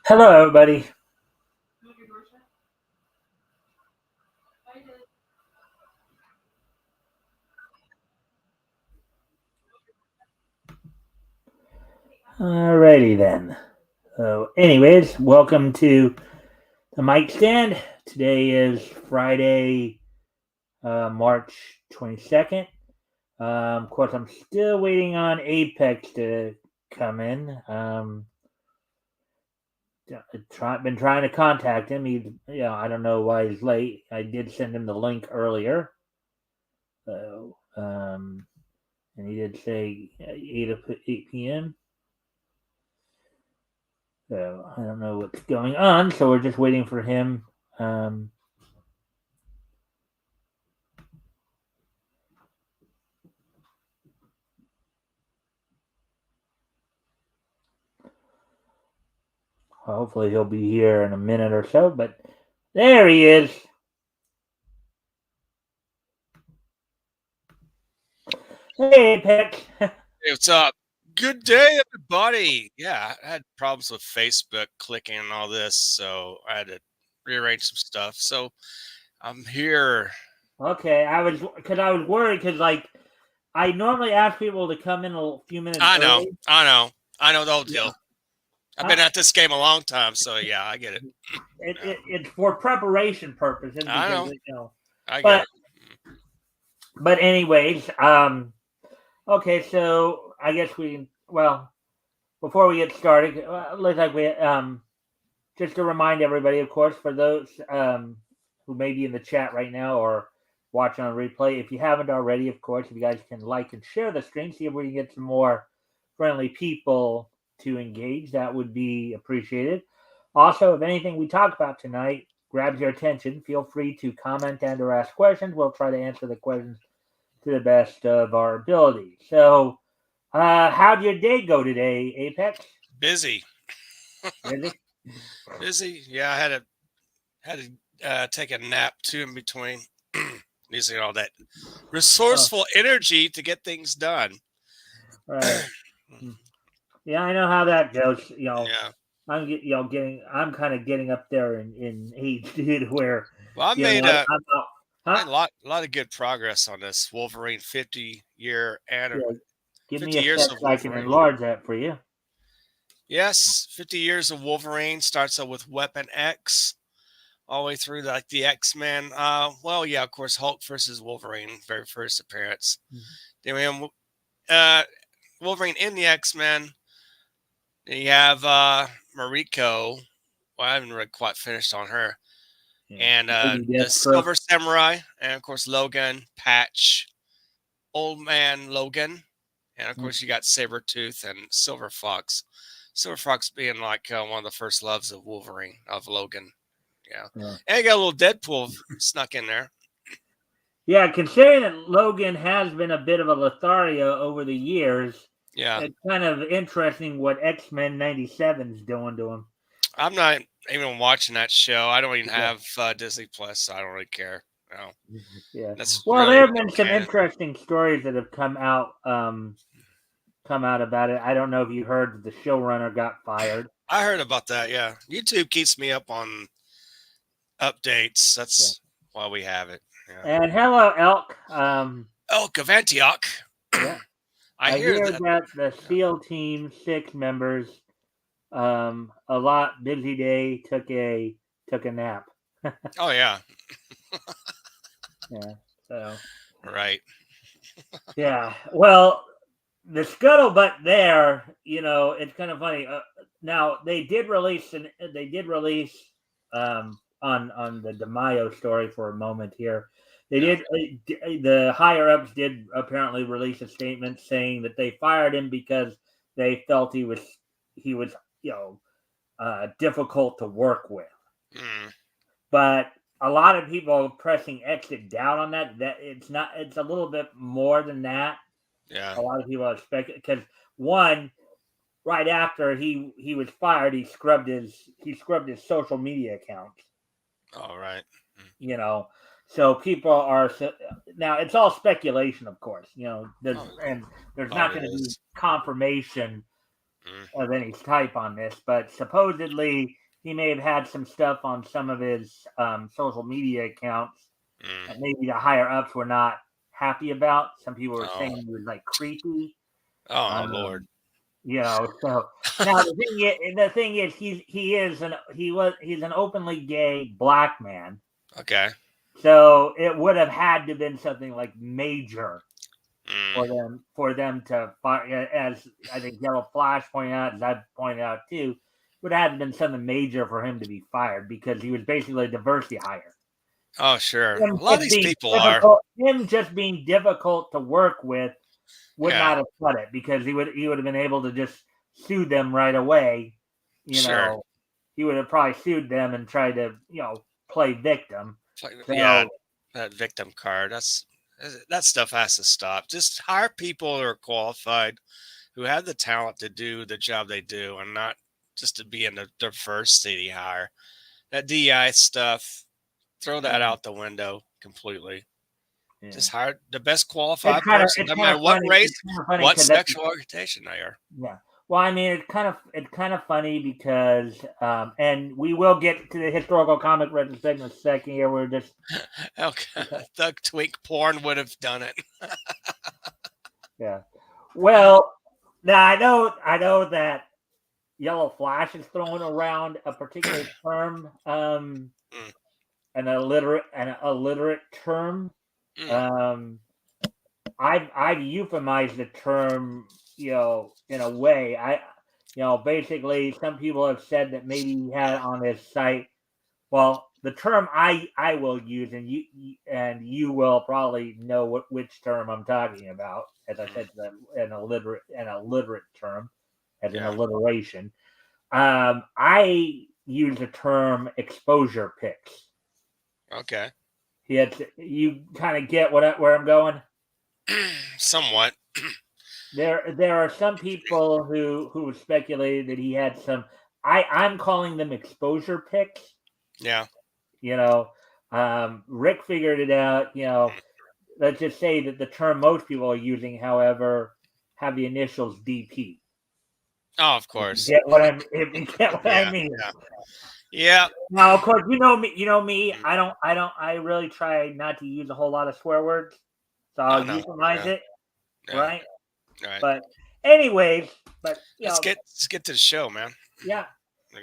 Hello, everybody. Alrighty then. So, anyways, welcome to the Mikestand. Today is Friday, March 22nd. Of course, I'm still waiting on Apex to come in. Been trying to contact him. I don't know why he's late. I did send him the link earlier. So, and he did say 8 p.m. So I don't know what's going on. So we're just waiting for him. Hopefully he'll be here in a minute or so. But there he is. Hey, Apex. Hey, what's up? Good day, everybody. Yeah, I had problems with Facebook clicking and all this, so I had to rearrange some stuff. So I'm here. Okay, I was worried because I normally ask people to come in a few minutes early. I know the whole deal. Yeah. I've been at this game a long time, so yeah, I get it. It's for preparation purposes. I know. I get it. But anyways, okay, so I guess before we get started, just to remind everybody, of course, for those who may be in the chat right now or watching on replay, if you haven't already, of course, if you guys can like and share the stream, see if we can get some more friendly people to engage, that would be appreciated. Also, if anything we talk about tonight grabs your attention, feel free to comment and or ask questions. We'll try to answer the questions to the best of our ability. So, how'd your day go today, Apex? Busy. Busy? Busy. Yeah, I had to take a nap too in between. Using all that resourceful energy to get things done. Right. Yeah, I know how that goes. Yeah. I'm kind of getting up there in age, dude. Where I made a lot of good progress on this Wolverine 50-year anniversary. Give me a sec so I can enlarge that for you. Yes, 50 years of Wolverine starts up with Weapon X, all the way through like the X-Men. Of course, Hulk versus Wolverine, very first appearance. Then we have Wolverine in the X-Men. Then you have Mariko. Well, I haven't really quite finished on her. Yeah. And the Silver Samurai, and of course Logan, Patch, Old Man Logan, and of course you got Sabretooth and Silver Fox. Silver Fox being like one of the first loves of Wolverine, of Logan. Yeah. And you got a little Deadpool snuck in there. Yeah, considering that Logan has been a bit of a Lothario over the years, it's kind of interesting what X-Men 97 is doing to him. I'm not even watching that show. I don't even have Disney Plus, so I don't really care. No. Yeah. There have been some interesting stories that have come out about it. I don't know if you heard that the showrunner got fired. I heard about that. Yeah, YouTube keeps me up on updates. That's why we have it. Yeah. And hello, Elk. Elk of Antioch. Yeah. I hear that the SEAL Team 6 members, a lot busy day, took a nap. Oh yeah. Yeah. So. Right. Yeah. Well, the scuttlebutt there, it's kind of funny. Now they did release on the DeMaio story for a moment here. They did. The higher ups did apparently release a statement saying that they fired him because they felt he was difficult to work with. Mm. But a lot of people pressing exit down on that. That it's not. It's a little bit more than that. Yeah. A lot of people expect it because one, right after he was fired, he scrubbed his social media accounts. All right. So people are now. It's all speculation, of course. There's not going to be confirmation of any type on this, but supposedly he may have had some stuff on some of his social media accounts that maybe the higher ups were not happy about. Some people were saying he was like creepy. Oh Lord. So now the thing is he's an openly gay black man. Okay. So it would have had to have been something like major for them to fire, as I think Yellow Flash pointed out, as I pointed out too, would have been something major for him to be fired because he was basically a diversity hire. Oh, sure. A lot of these people are. Him just being difficult to work with would not have cut it because he would have been able to just sue them right away. Sure. He would have probably sued them and tried to play victim. That victim card. That stuff has to stop. Just hire people who are qualified, who have the talent to do the job they do, and not just to be in the diversity hire. That DI stuff, throw that out the window completely. Yeah. Just hire the best qualified person, no matter what race, what sexual orientation they are. Yeah. Well, I mean, it's kind of funny because, and we will get to the historical comic retrospective in a second here. We're just okay. The twink porn would have done it. Yeah. Well, now I know that Yellow Flash is throwing around a particular term, an illiterate term. I've euphemized the term, in a way. Basically, some people have said that maybe he had on his site. Well, the term I will use, and you will probably know which term I'm talking about. As I said, an illiterate term, as an alliteration. I use the term exposure pics. Okay. You kind of get where I'm going? Somewhat. There are some people who speculated that he had some. I'm calling them exposure pics. Yeah. Rick figured it out. Let's just say that the term most people are using, however, have the initials DP. Oh, of course. If you get what I mean. Yeah. Now, of course, you know me. I really try not to use a whole lot of swear words, so I'll euphemize it, right? Right. But anyways, let's get to the show, man. Yeah.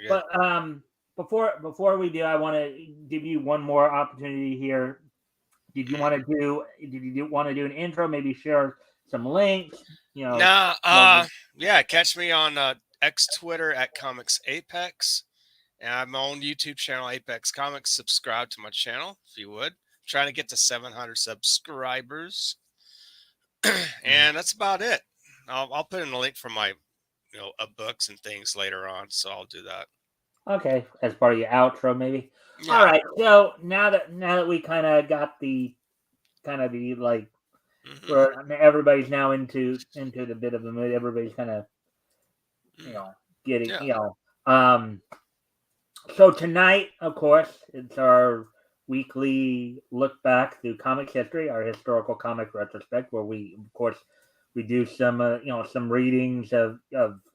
But before we do, I want to give you one more opportunity here. Did you want to do an intro? Maybe share some links. Catch me on Twitter at Comics Apex. And I have my own YouTube channel, Apex Comics. Subscribe to my channel if you would. I'm trying to get to 700 subscribers. And that's about it. I'll put in a link for my books and things later on, so I'll do that. Okay, as part of your outro, maybe. Yeah. All right. So now that we kind of got the like, where everybody's now into the bit of the mood. Everybody's kind of getting So tonight, of course, it's our weekly look back through comics history, our historical comic retrospect, where we do some some readings of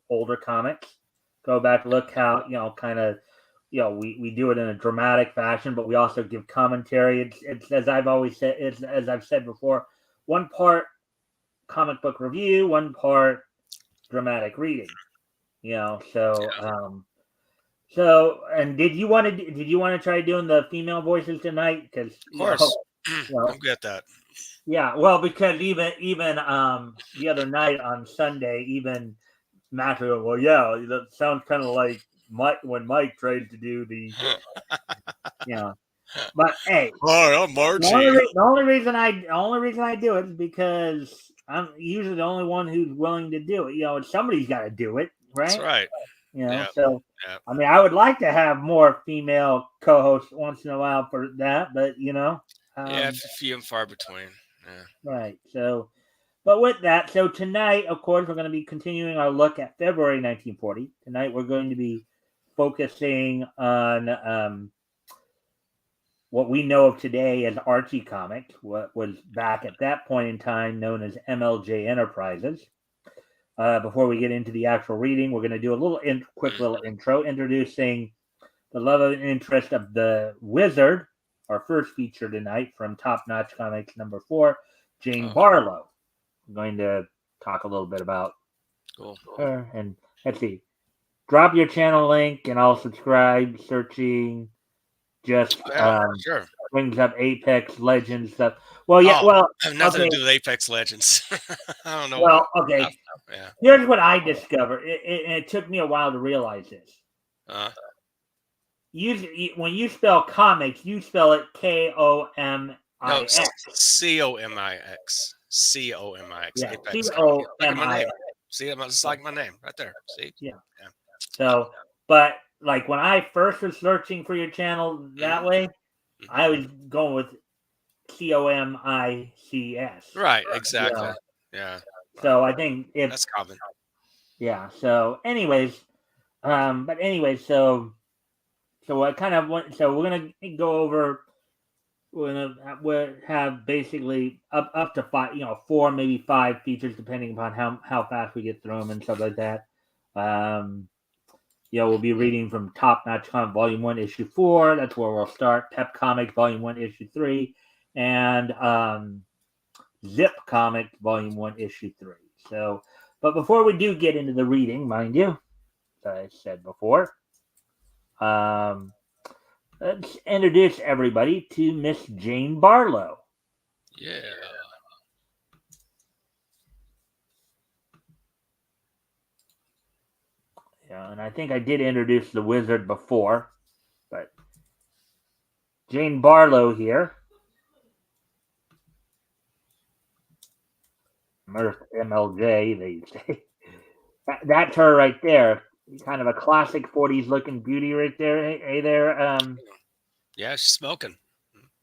older comics, go back, look how we do it in a dramatic fashion, but we also give commentary. It's as I've always said, as I've said before, one part comic book review, one part dramatic reading. So, and did you want to try doing the female voices tonight? Because of course, I'm good at that. Yeah, well, because even the other night on Sunday, even Matt goes, well, yeah, that sounds kind of like when Mike tried to do the, But hey, hi, I'm Archie. The only reason I do it is because I'm usually the only one who's willing to do it. Somebody's got to do it, right? That's right. You know, Yeah. so Yeah. I mean, I would like to have more female co-hosts once in a while for that, but you know, Yeah. Few and far between. Yeah. right. So, but with that, so tonight, of course, we're going to be continuing our look at February 1940. Tonight, we're going to be focusing on what we know of today as Archie Comics, what was back at that point in time known as MLJ Enterprises. Before we get into the actual reading, we're going to do a quick little intro, introducing the love and interest of the Wizard, our first feature tonight from Top Notch Comics #4, Jane Barlow. I'm going to talk a little bit about her. And let's see, drop your channel link and I'll subscribe. Searching just Sure. brings up Apex Legends stuff. Well, yeah, well, I have nothing okay. to do with Apex Legends. I don't know. Well, okay. Yeah. Here's what I discovered. It took me a while to realize this. When you spell comics, you spell it Komix. No, Comix. Comix. Yeah, Apex. Comix. Like my name. See, it's like my name right there. See? Yeah. So, but like when I first was searching for your channel that way, I was going with Comix. Right. Exactly. Yeah. So I think that's common. Yeah. So, anyways, so what kind of so we're gonna go over. We'll have basically up to 5, 4, maybe 5 features, depending upon how fast we get through them and stuff like that. We'll be reading from Top Notch Comics Volume 1, Issue 4. That's where we'll start. Pep Comics Volume 1, Issue 3, and Zip Comics Volume 1, Issue 3. So, but before we do get into the reading, mind you, as I said before, let's introduce everybody to Miss Jane Barlow. Yeah. Yeah, and I think I did introduce the Wizard before, but Jane Barlow here. MLJ, they say. That's her right there. Kind of a classic 40s looking beauty right there. Hey there. Yeah, she's smoking.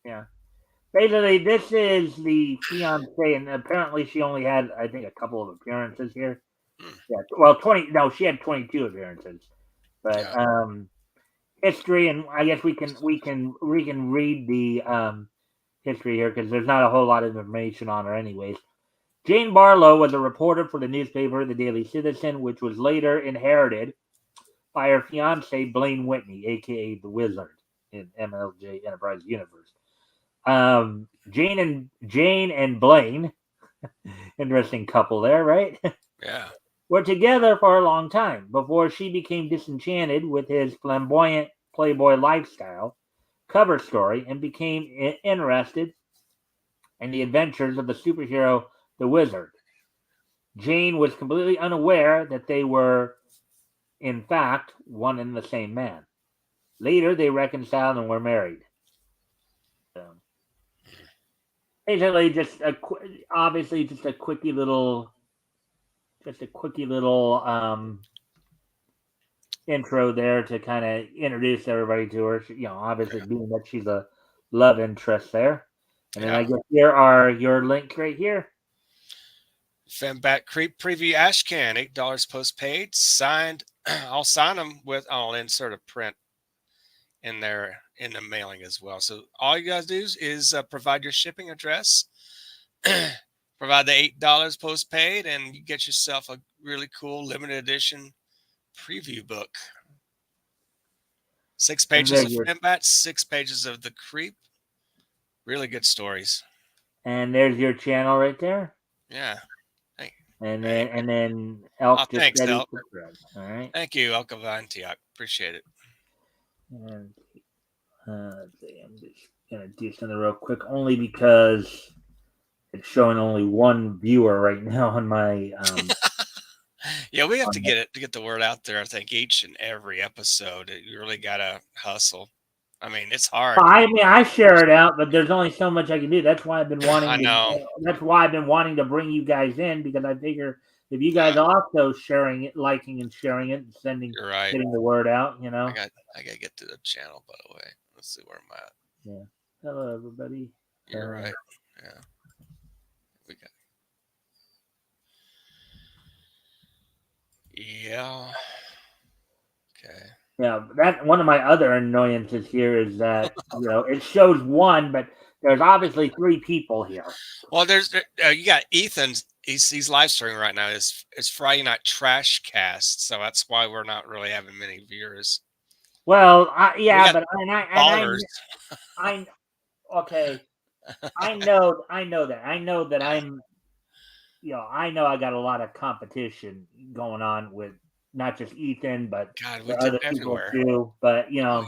Yeah. Basically, this is the fiance, and apparently she only had, I think, a couple of appearances here. Yeah. Well, 20. No, she had 22 appearances. But history, and I guess we can read the history here because there's not a whole lot of information on her, anyways. Jane Barlow was a reporter for the newspaper The Daily Citizen, which was later inherited by her fiance Blaine Whitney, aka the Wizard, in MLJ Enterprise universe. Jane and Blaine, interesting couple there, right? Yeah. Were together for a long time before she became disenchanted with his flamboyant playboy lifestyle cover story and became interested in the adventures of the superhero the Wizard. Jane was completely unaware that they were, in fact, one and the same man. Later, they reconciled and were married. So, basically, just a quickie little intro there to kind of introduce everybody to her. Obviously being that she's a love interest there. And then I guess here are your links right here. Fembat Creep Preview Ashcan, $8 postpaid. Signed. I'll sign them I'll insert a print in there in the mailing as well. So all you guys do is provide your shipping address, provide the $8 postpaid, and you get yourself a really cool limited edition preview book. 6 pages of Fembat, 6 pages of the Creep. Really good stories. And there's your channel right there. Yeah. And then Elk just thanks, Elk. All right. Thank you, Elk Avantiak. Appreciate it. And I'm just gonna do something real quick, only because it's showing only one viewer right now on my. Yeah, we have to get the word out there. I think each and every episode, you really gotta hustle. I mean, it's hard. I share it out, but there's only so much I can do. That's why I've been wanting. I know. That's why I've been wanting to bring you guys in, because I figure if you guys also sharing it, liking and sharing it, and sending, You're right. getting the word out, I gotta get to the channel, by the way. Let's see where I'm at. Yeah. Hello, everybody. You're right. Yeah. We got. Yeah. Okay. Yeah, that one of my other annoyances here is that it shows one, but there's obviously 3 people here. Well, there's you got Ethan. He's live streaming right now. It's Friday Night Trash Cast, so that's why we're not really having many viewers. Well, We yeah, got but ballers. I okay. I know that. I know that I'm. I know I got a lot of competition going on with not just Ethan, but God, we the did other people everywhere. too. But Oh yeah.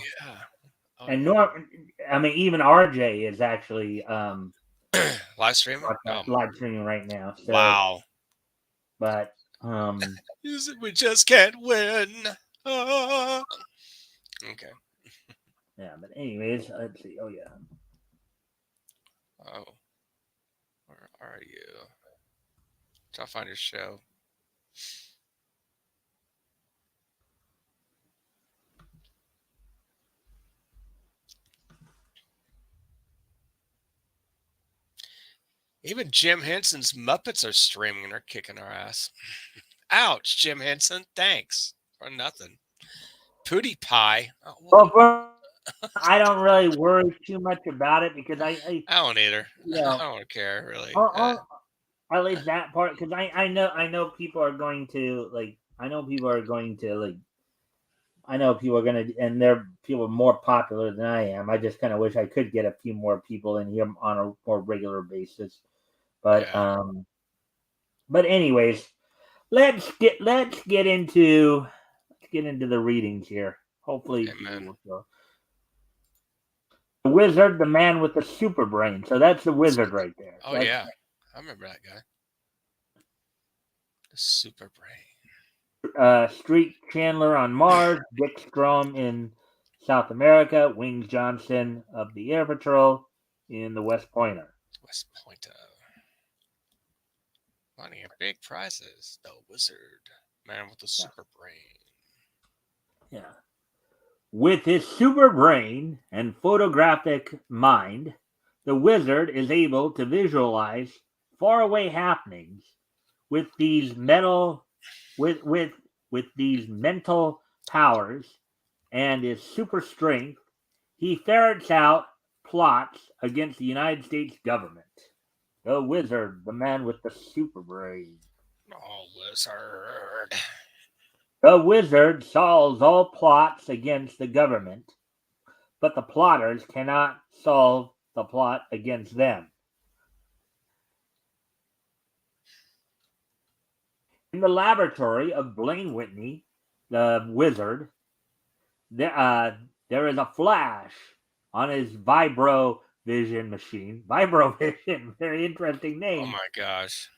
Oh, and yeah. I mean, even RJ is actually Live streaming. live streaming right now. So, Wow. but we just can't win. Okay. yeah. But anyways, let's see. Oh yeah. Oh, where are you? Try to find your show. Even Jim Henson's Muppets are streaming and they're kicking our ass. Ouch, Jim Henson. Thanks for nothing. Pootie Pie. Well, I don't really worry too much about it because I don't either. I don't care really. At least that part, because I know people are going to like. I know people are going to like. I know people are gonna, and they're people more popular than I am. I just kind of wish I could get a few more people in here on a more regular basis. But but anyways, let's get into the readings here. Hopefully, the wizard, the man with the super brain. So that's the wizard right there. Oh yeah, I remember that guy. The super brain. Street Chandler on Mars, Dick Strom in South America, Wings Johnson of the Air Patrol in the West Pointer. West Pointer. Money and big prizes. The wizard, man with the super brain. Yeah. With his super brain and photographic mind, the wizard is able to visualize faraway happenings with these these mental powers and his super strength. He ferrets out plots against the United States government. The wizard, the man with the super brain. Oh, wizard. The wizard solves all plots against the government, but the plotters cannot solve the plot against them. In the laboratory of Blaine Whitney, the wizard, there is a flash on his vibrovision machine. Vibrovision, very interesting name. Oh my gosh.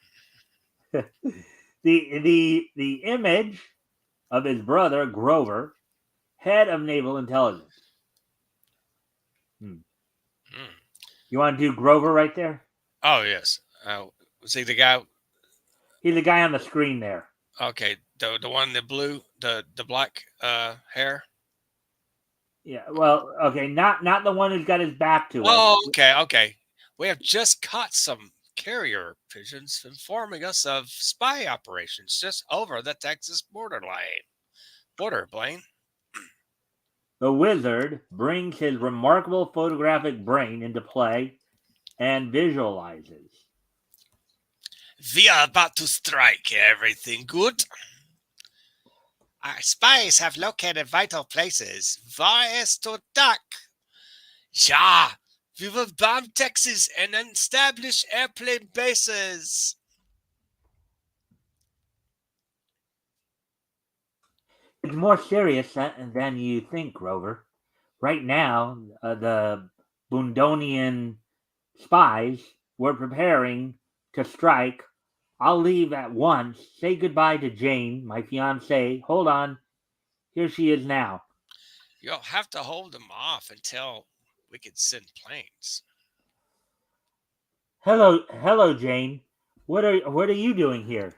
the image of his brother Grover, head of naval intelligence. You want to do Grover right there? Oh yes. Was he the guy? He's the guy on the screen there. Okay, the one in the blue, the black hair. Yeah, well, okay, not the one who's got his back to us. Oh, okay. We have just caught some carrier pigeons informing us of spy operations just over the Texas border, Blaine. The wizard brings his remarkable photographic brain into play and visualizes. We are about to strike. Everything good? Our spies have located vital places. Where is to attack? Yeah, we will bomb Texas and establish airplane bases. It's more serious than you think, Grover. Right now, the Bundonian spies were preparing to strike. I'll leave at once. Say goodbye to Jane, my fiancée. Hold on. Here she is now. You'll have to hold them off until we can send planes. Hello, Jane. What are you doing here?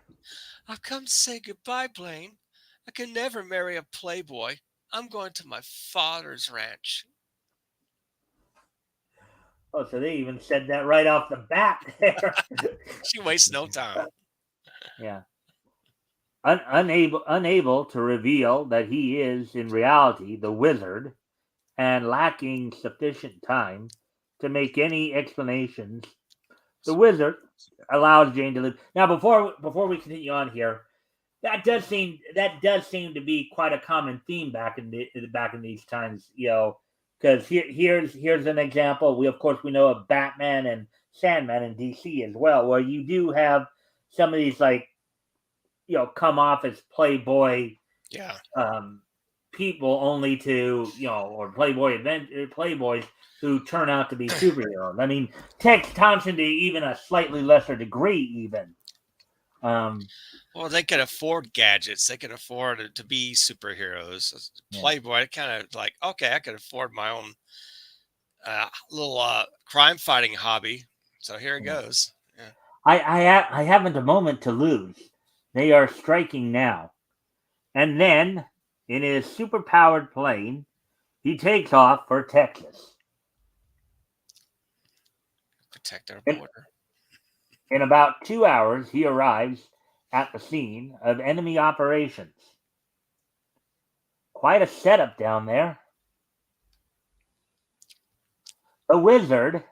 I've come to say goodbye, Blaine. I can never marry a playboy. I'm going to my father's ranch. Oh, so they even said that right off the bat there. She wastes no time. Yeah. Unable to reveal that he is in reality the wizard, and lacking sufficient time to make any explanations, the wizard allows Jane to live. Now, before we continue on here, that does seem to be quite a common theme back in these times, because here's an example. We know of Batman and Sandman in DC as well, where you do have some of these come off as playboy people, only to or playboys who turn out to be superheroes. I mean, Tex Thompson to even a slightly lesser degree, even. Well, they could afford gadgets. They could afford to be superheroes. Playboy, kind of like, okay, I could afford my own little crime fighting hobby. So here it goes. Yeah. I haven't a moment to lose. They are striking now. And then, in his super-powered plane, he takes off for Texas. Protect our border. In about 2 hours, he arrives at the scene of enemy operations. Quite a setup down there. The wizard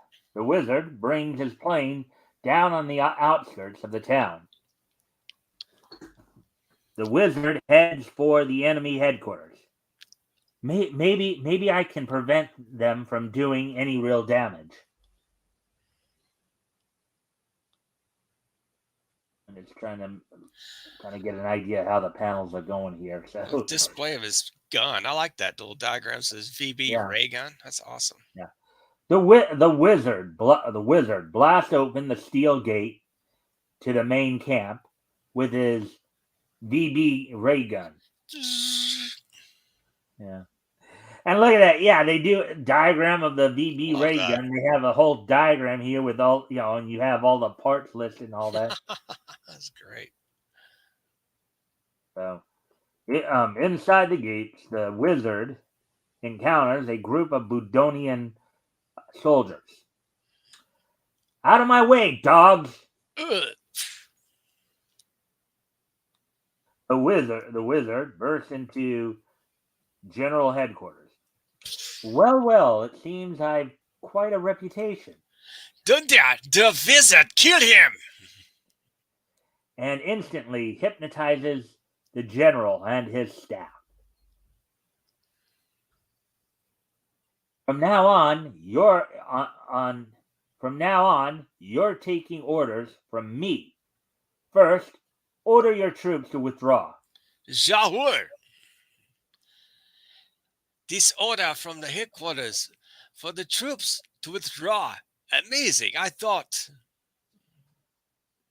brings his plane down on the outskirts of the town. The wizard heads for the enemy headquarters. Maybe I can prevent them from doing any real damage. And it's trying to get an idea how the panels are going here. So the display of his gun, I like that little diagram. Says VB ray gun. That's awesome. Yeah. The wizard blasts open the steel gate to the main camp with his VB ray gun. Yeah. And look at that. Yeah, they do a diagram of the VB ray gun. They have a whole diagram here with all, and you have all the parts listed and all that. That's great. So, inside the gates, the wizard encounters a group of Budonian soldiers. Out of my way, dogs! The wizard bursts into general headquarters. Well, it seems I've quite a reputation. The wizard, kill him! And instantly hypnotizes the general and his staff. From now on, you're taking orders from me. First, order your troops to withdraw. Jawohl. This order from the headquarters for the troops to withdraw. Amazing, I thought.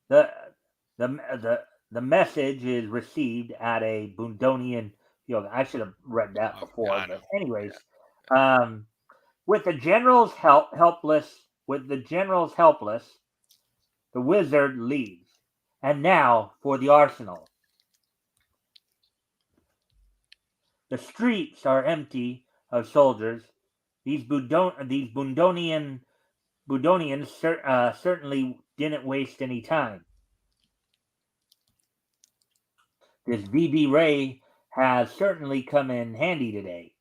The message is received at a Budonian field. I should have read that before, but anyways, with the generals helpless, the wizard leaves. And now for the arsenal. The streets are empty of soldiers. These Budonians certainly didn't waste any time. This VB ray has certainly come in handy today.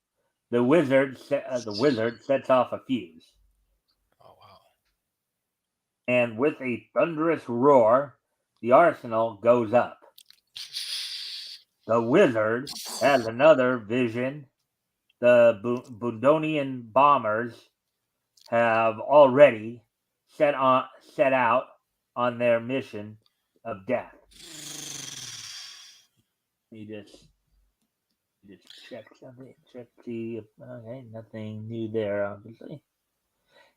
The wizard sets off a fuse. Oh wow! And with a thunderous roar, the arsenal goes up. The wizard has another vision. The Budonian bombers have already set out on their mission of death. You just check something. Check the nothing new there, obviously.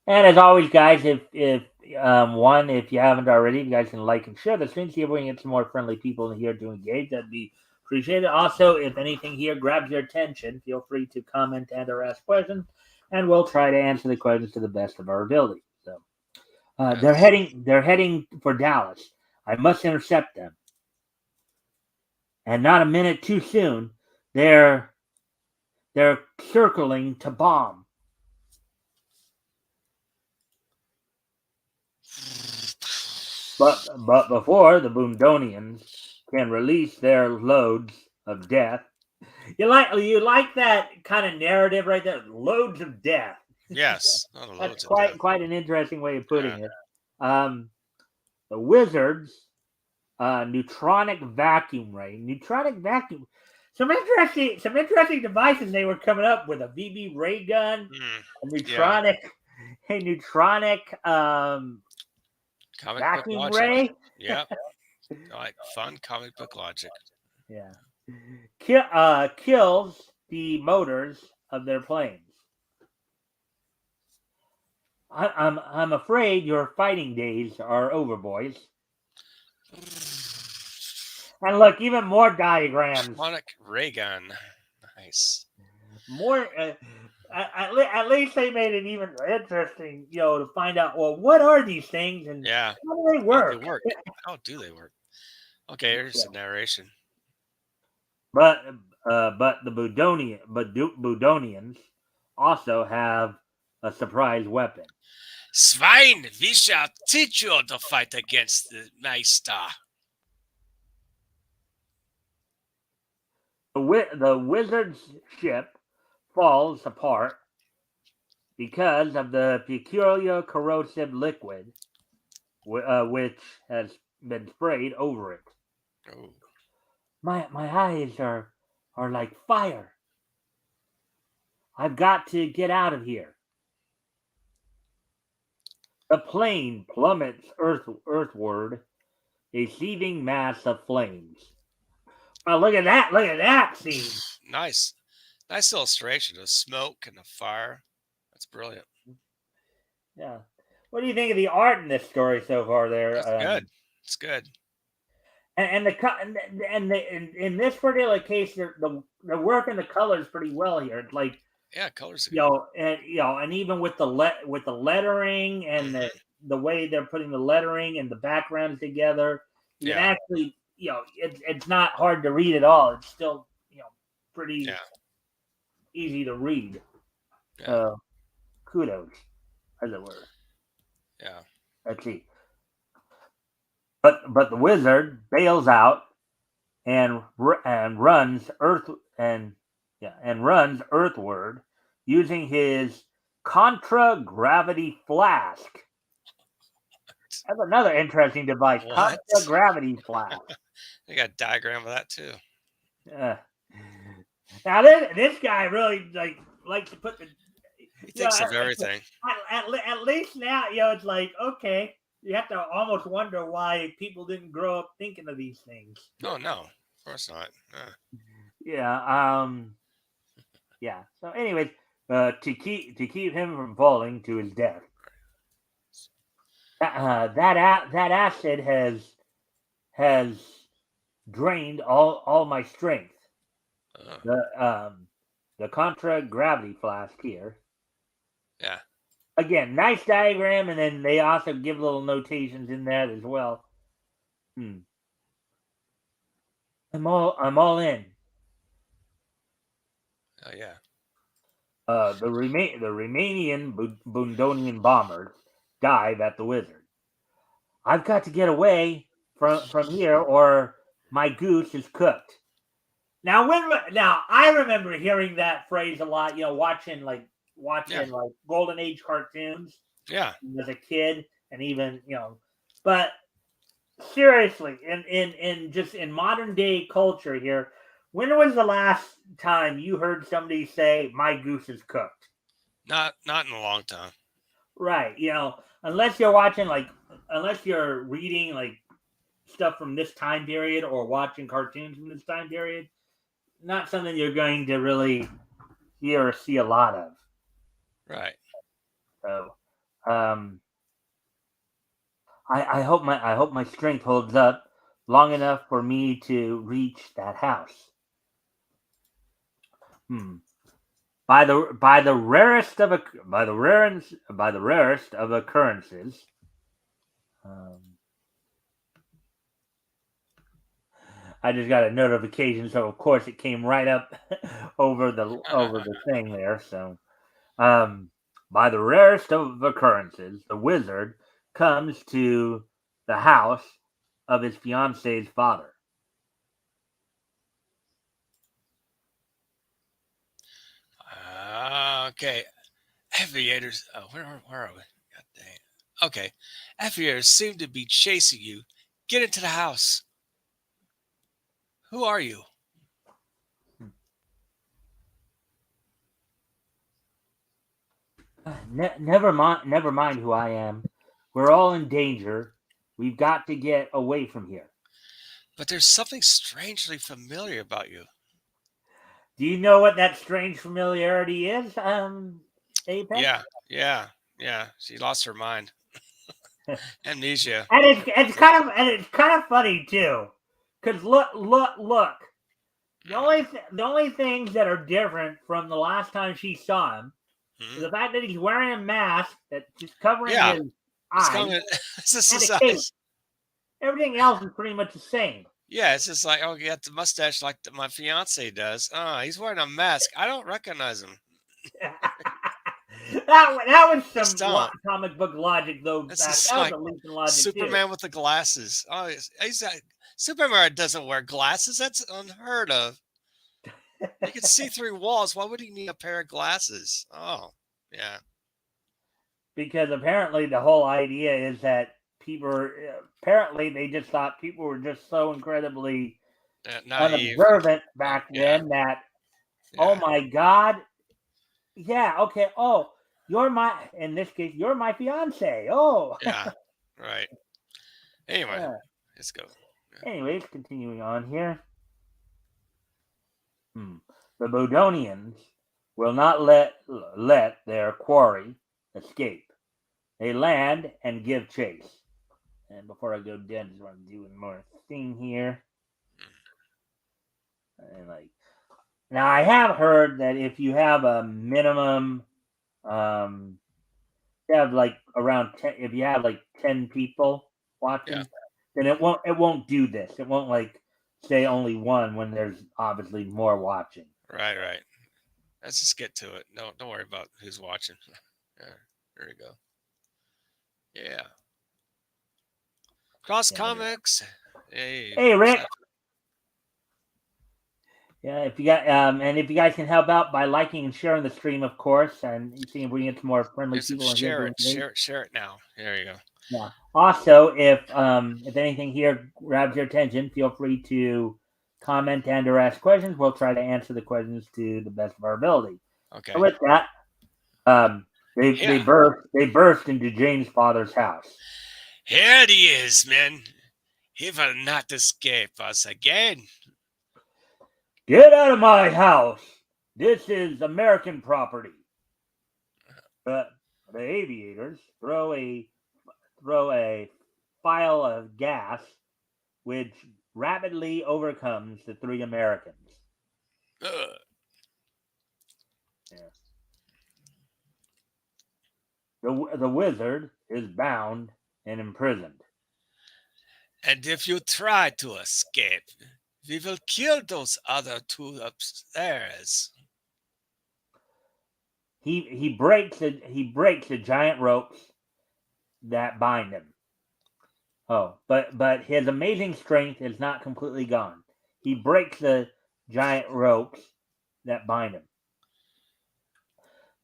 And as always, guys, if you haven't already, you guys can like and share the stream. See if we can get some more friendly people in here to engage. That'd be appreciated. Also, if anything here grabs your attention, feel free to comment and or ask questions, and we'll try to answer the questions to the best of our ability. So, they're heading for Dallas. I must intercept them. and not a minute too soon, they're circling to bomb. But before the Boondonians can release their loads of death, you like that kind of narrative right there, loads of death. Yes, not a That's loads of death. quite an interesting way of putting it. The wizards, neutronic vacuum ray, neutronic vacuum. Some interesting devices they were coming up with: a BB ray gun, a neutronic, comic vacuum book logic. ray. Yep, like fun comic book logic. Yeah, kills the motors of their planes. I'm afraid your fighting days are over, boys. And look, even more diagrams. Sonic ray gun. Nice. More. At least they made it even interesting, to find out. Well, what are these things, and Yeah. how do they work? How do they work? Okay, here's the narration. But the Boondonians also have a surprise weapon. Swine, we shall teach you to fight against the Mikestand. The wizard's ship falls apart because of the peculiar corrosive liquid which has been sprayed over it. Oh. My eyes are like fire. I've got to get out of here. The plane plummets earthward, a seething mass of flames. Oh, look at that! Look at that scene. Nice illustration of smoke and the fire. That's brilliant. Yeah. What do you think of the art in this story so far? There, that's good. It's good. And in this particular case, the work and the colors pretty well here. It's like colors. And even with the lettering and the way they're putting the lettering and the backgrounds together, you can actually, it's not hard to read at all. It's still, pretty easy to read. Kudos, as it were. Yeah. Let's see. But the wizard bails out and runs earthward using his contra-gravity flask. That's another interesting device. Contra-gravity flask. They got a diagram of that too. Now this guy really likes to put the. He thinks of everything. At least now, it's like, okay, you have to almost wonder why people didn't grow up thinking of these things. No, of course not. Yeah. Yeah. So, anyways, to keep him from falling to his death, that acid has drained all my strength. The contra-gravity flask here. Yeah. Again, nice diagram, and then they also give little notations in that as well. I'm all in. Oh yeah. The Romanian Boondonian bombers dive at the wizard. I've got to get away from here, or my goose is cooked. Now I remember hearing that phrase a lot. Watching Golden Age cartoons. Yeah. As a kid, and even but seriously, in modern day culture here, when was the last time you heard somebody say my goose is cooked? Not in a long time. Right. Unless you're watching unless you're reading stuff from this time period or watching cartoons from this time period, not something you're going to really hear or see a lot of. Right. So, I hope my strength holds up long enough for me to reach that house. By the rarest of occurrences, I just got a notification, so of course it came right up over the thing there. So, by the rarest of occurrences, the wizard comes to the house of his fiance's father. Okay. Aviators. Oh, where are we? God dang. Okay. Aviators seem to be chasing you. Get into the house. Who are you? Never mind who I am. We're all in danger. We've got to get away from here. But there's something strangely familiar about you. Do you know what that strange familiarity is, Apex? Yeah. She lost her mind. Amnesia. And it's kind of funny too, because look. The only things that are different from the last time she saw him is the fact that he's wearing a mask that's just covering Yeah. his It's eyes coming. It's just and his a cape. eyes. Everything else is pretty much the same. Yeah, it's just like, oh, you got the mustache like my fiance does. He's wearing a mask. I don't recognize him. that was Just some don't. comic book logic, though. It's That just was like a leap in logic Superman too. with the glasses. Oh, Superman doesn't wear glasses. That's unheard of. He can see through walls. Why would he need a pair of glasses? Oh, yeah. Because apparently the whole idea is that apparently they just thought people were just so incredibly Naive. unobservant back Yeah. then that, oh Yeah. my God, yeah, okay, oh, in this case, you're my fiance. Oh. Yeah. Right. Anyway, Yeah. let's go. Yeah. Anyways, continuing on here. The Bodonians will not let their quarry escape. They land and give chase. And before I go down, I just want to do one more thing here. And now, I have heard that if you have a minimum, you have like around 10. If you have like 10 people watching, then it won't do this. It won't like say only one when there's obviously more watching. Right. Let's just get to it. No, don't worry about who's watching. Yeah, there we go. Yeah. Cross Comics. Hey, Rick. Yeah, if you got and if you guys can help out by liking and sharing the stream, of course, and seeing if we can get some more friendly people. Share it now. There you go. Yeah. Also, if anything here grabs your attention, feel free to comment and or ask questions. We'll try to answer the questions to the best of our ability. Okay. So with that, they burst into Jane's father's house. Here he is, man. He will not escape us again. Get out of my house! This is American property. But the aviators throw a vial of gas, which rapidly overcomes the three Americans. Yeah. The wizard is bound and imprisoned. And if you try to escape, we will kill those other two upstairs. He breaks the giant ropes that bind him. Oh, but his amazing strength is not completely gone. He breaks the giant ropes that bind him.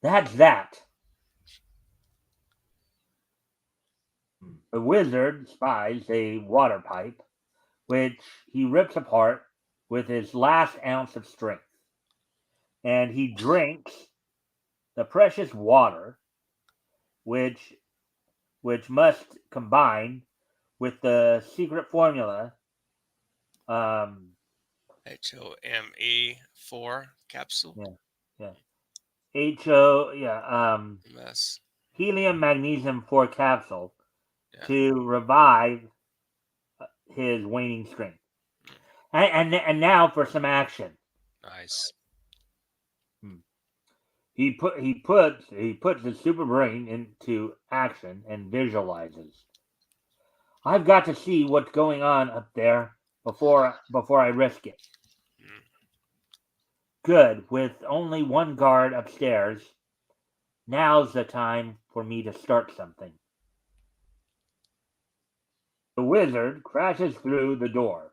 That's that. The wizard spies a water pipe, which he rips apart with his last ounce of strength. And he drinks the precious water, which must combine with the secret formula. HOME 4 capsule. Yeah. Helium magnesium 4 capsule to revive his waning strength. And now for some action. Nice. He puts his super brain into action and visualizes. I've got to see what's going on up there before I risk it. Mm. Good. With only one guard upstairs, now's the time for me to start something. The wizard crashes through the door.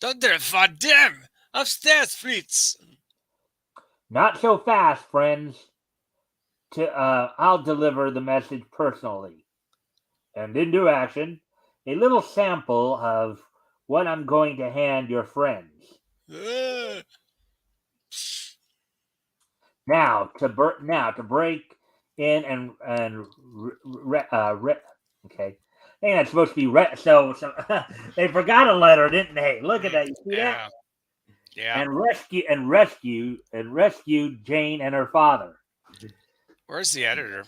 Thunder for them! Upstairs, Fritz! Not so fast, friends. I'll deliver the message personally. And into action, a little sample of what I'm going to hand your friends. Now to break in okay. I think that's supposed to be so they forgot a letter, didn't they? Look at that. You see that? Yeah. And rescue Jane and her father. Where's the editor?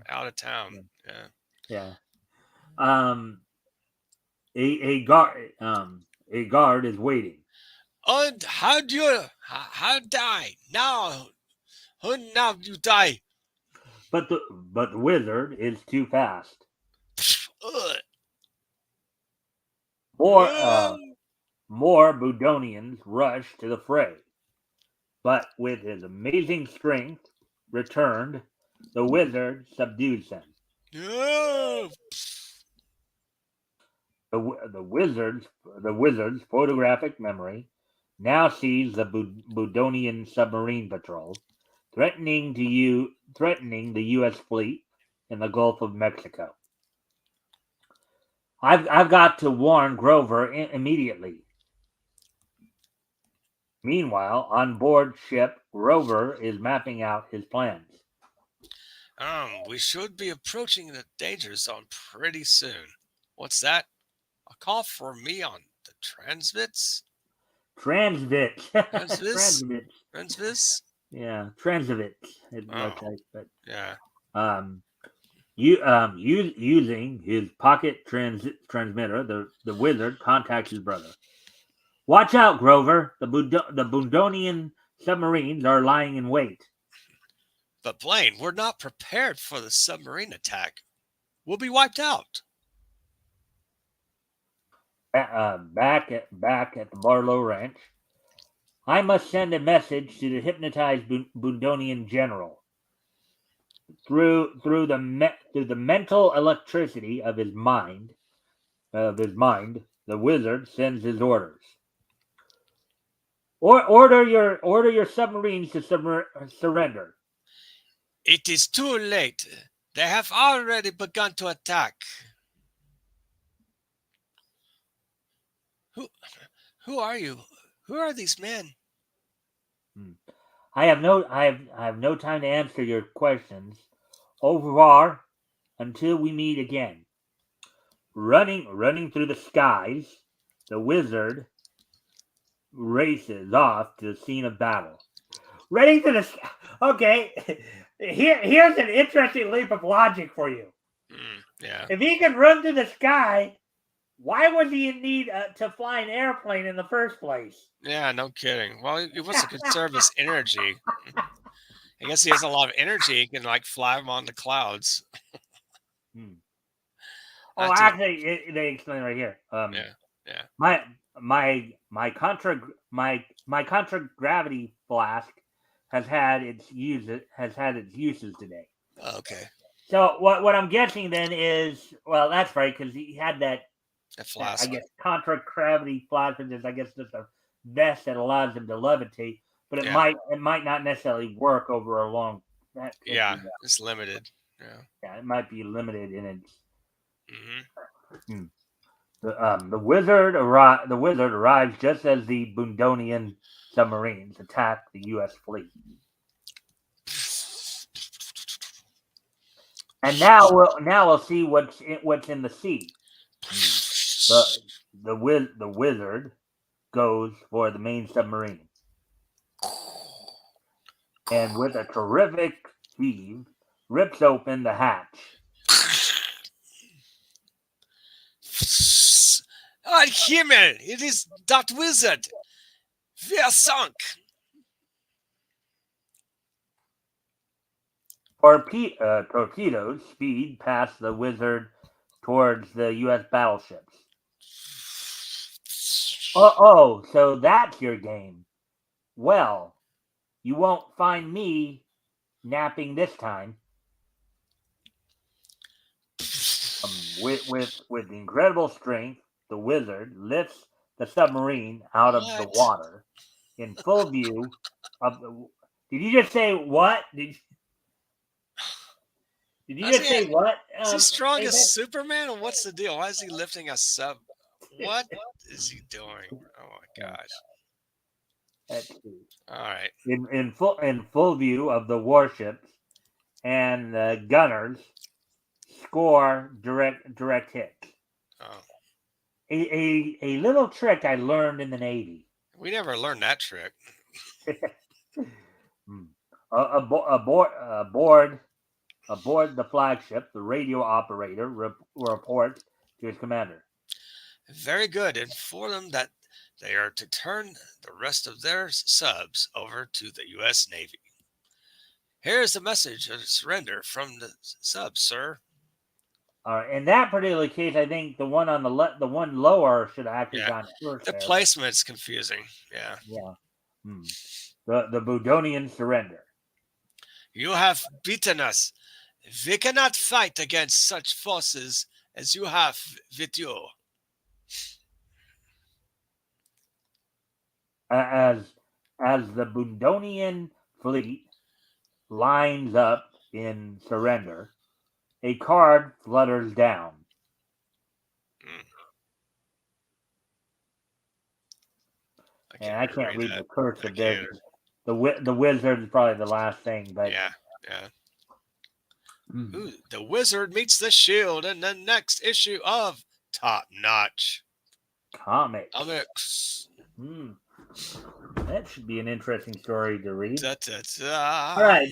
Out of town. Yeah. A guard is waiting. And how die now? How now you die? But the wizard is too fast. More Budonians rush to the fray, but with his amazing strength returned, the wizard subdues them. The wizard's photographic memory now sees the Budonian submarine patrol threatening the U.S. fleet in the Gulf of Mexico. I've got to warn Grover immediately. Meanwhile, on board ship, Grover is mapping out his plans. We should be approaching the danger zone pretty soon. What's that? A call for me on the transmits? Transmits. Transvis? Yeah, transmits. Using his pocket transmitter, the wizard contacts his brother. Watch out, Grover. The Budonian submarines are lying in wait. But Blaine, we're not prepared for the submarine attack. We'll be wiped out. Back at the Barlow Ranch, I must send a message to the hypnotized Budonian general. Through the mental electricity of his mind, the wizard sends his orders. Order your submarines to surrender. It is too late. They have already begun to attack. Who are you? Who are these men? I have no time to answer your questions. Au revoir until we meet again. Running through the skies, the wizard races off to the scene of battle. Running to the sky. Okay, here's an interesting leap of logic for you. Yeah. If he can run to the sky, why was he in need to fly an airplane in the first place? Yeah, no kidding. Well, he wants to conserve his energy. I guess he has a lot of energy. He can fly on the clouds. Oh, actually, they explain right here. Yeah. My contragravity flask has had its uses today. Okay. So what I'm guessing then is, well, that's right, because he had that flask. I guess contragravity flask, which is I guess just a vest that allows him to levitate, but it might not necessarily work over a long. It's limited. Yeah, it might be limited in its. The wizard arrives just as the Budonian submarines attack the U.S. fleet. And now we'll see what's in the sea. The wizard goes for the main submarine, and with a terrific heave, rips open the hatch. Oh, Himmel! It is that wizard! We are sunk! Torpedoes speed past the wizard towards the U.S. battleships. Oh, so that's your game. Well, you won't find me napping this time. With incredible strength, the wizard lifts the submarine out of the What? water in full view of the. Did you just say what? Did you How's just he? say what? Is he strong as Apex? Superman, or what's the deal? Why is he lifting a sub? What is he doing? Oh my gosh! Let's see. All right. In full view of the warships and the gunners score direct hits. Oh, A little trick I learned in the Navy. we never learned that trick. Aboard the flagship, the radio operator reports to his commander. Very good. Inform them that they are to turn the rest of their subs over to the U.S. Navy. Here's the message of surrender from the subs, sir. In that particular case, I think the one on the one lower should have actually gone first. The there, placement's confusing. Yeah. Yeah. The Budonian surrender. You have beaten us. We cannot fight against such forces as you have with you. As the Budonian fleet lines up in surrender, a card flutters down. I can't read the cursive there. The wizard is probably the last thing, but yeah. Ooh, the wizard meets the shield in the next issue of Top Notch Comics. That should be an interesting story to read. Da, da, da. All right,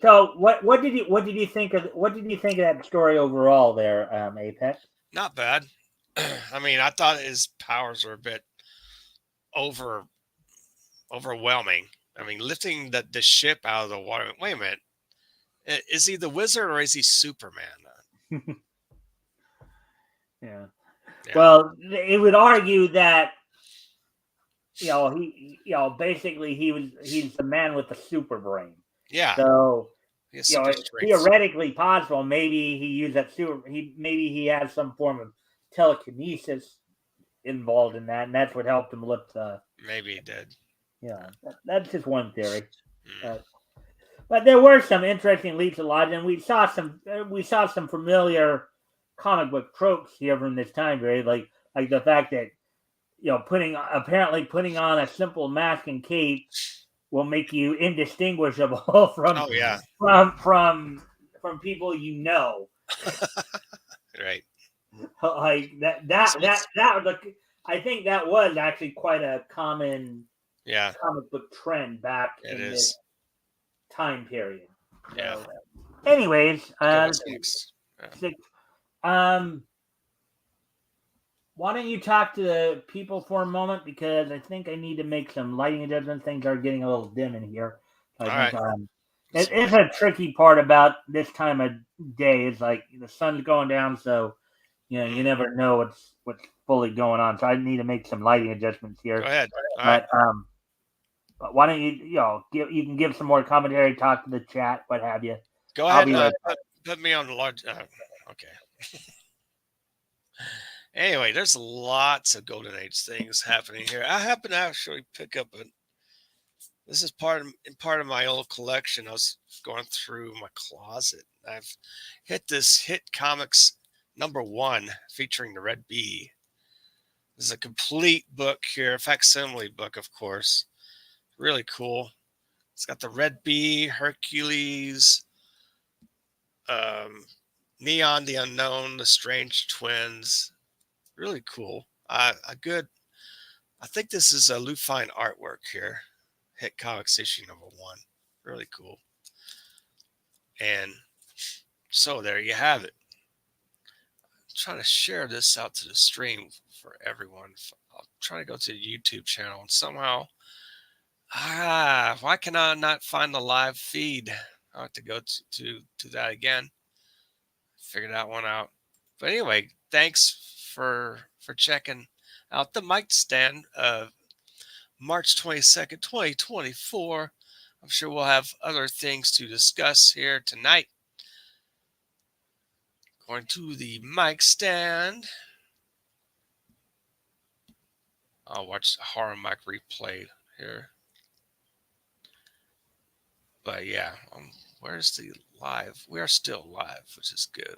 so what did you think of that story overall there, Apex? Not bad. I mean, I thought his powers were a bit overwhelming. I mean, lifting the ship out of the water. Wait a minute. Is he the wizard or is he Superman? Yeah. Well, it would argue that basically he's the man with the super brain. Yeah. So it's theoretically possible. Maybe he used that maybe he has some form of telekinesis involved in that, and that's what helped him lift the. Maybe he did. Yeah, that's just one theory. But there were some interesting leaps of logic, and we saw some familiar comic book tropes here from this time period, like the fact that putting on a simple mask and cape will make you indistinguishable from people you know. Right. Like that I think that was actually quite a common comic book trend back in this time period. Yeah. So, anyways, 6. Why don't you talk to the people for a moment, because I think I need to make some lighting adjustments. Things are getting a little dim in here. I think it's a tricky part about this time of day. It's like the sun's going down, so you never know what's fully going on. So I need to make some lighting adjustments here. Go ahead. But why don't you can give some more commentary, talk to the chat, what have you. Go ahead. Put me on the large. Okay. Anyway, there's lots of Golden Age things happening here. I happen to actually pick up this is part of my old collection. I was going through my closet. I've hit this Hit Comics #1 featuring the Red Bee. This is a complete book here, a facsimile book, of course. Really cool. It's got the Red Bee, Hercules, Neon the Unknown, the Strange Twins. Really cool. I think this is a Lufine artwork here. Hit Comics issue #1. Really cool. And so there you have it. I'm trying to share this out to the stream for everyone. I'll try to go to the YouTube channel and somehow. Why can I not find the live feed? I'll have to go to that again. Figure that one out. But anyway, thanks for checking out the Mikestand of March 22nd, 2024. I'm sure we'll have other things to discuss here tonight. Going to the Mikestand. I'll watch the Horror Mike replay here. But yeah, where's the live? We are still live, which is good.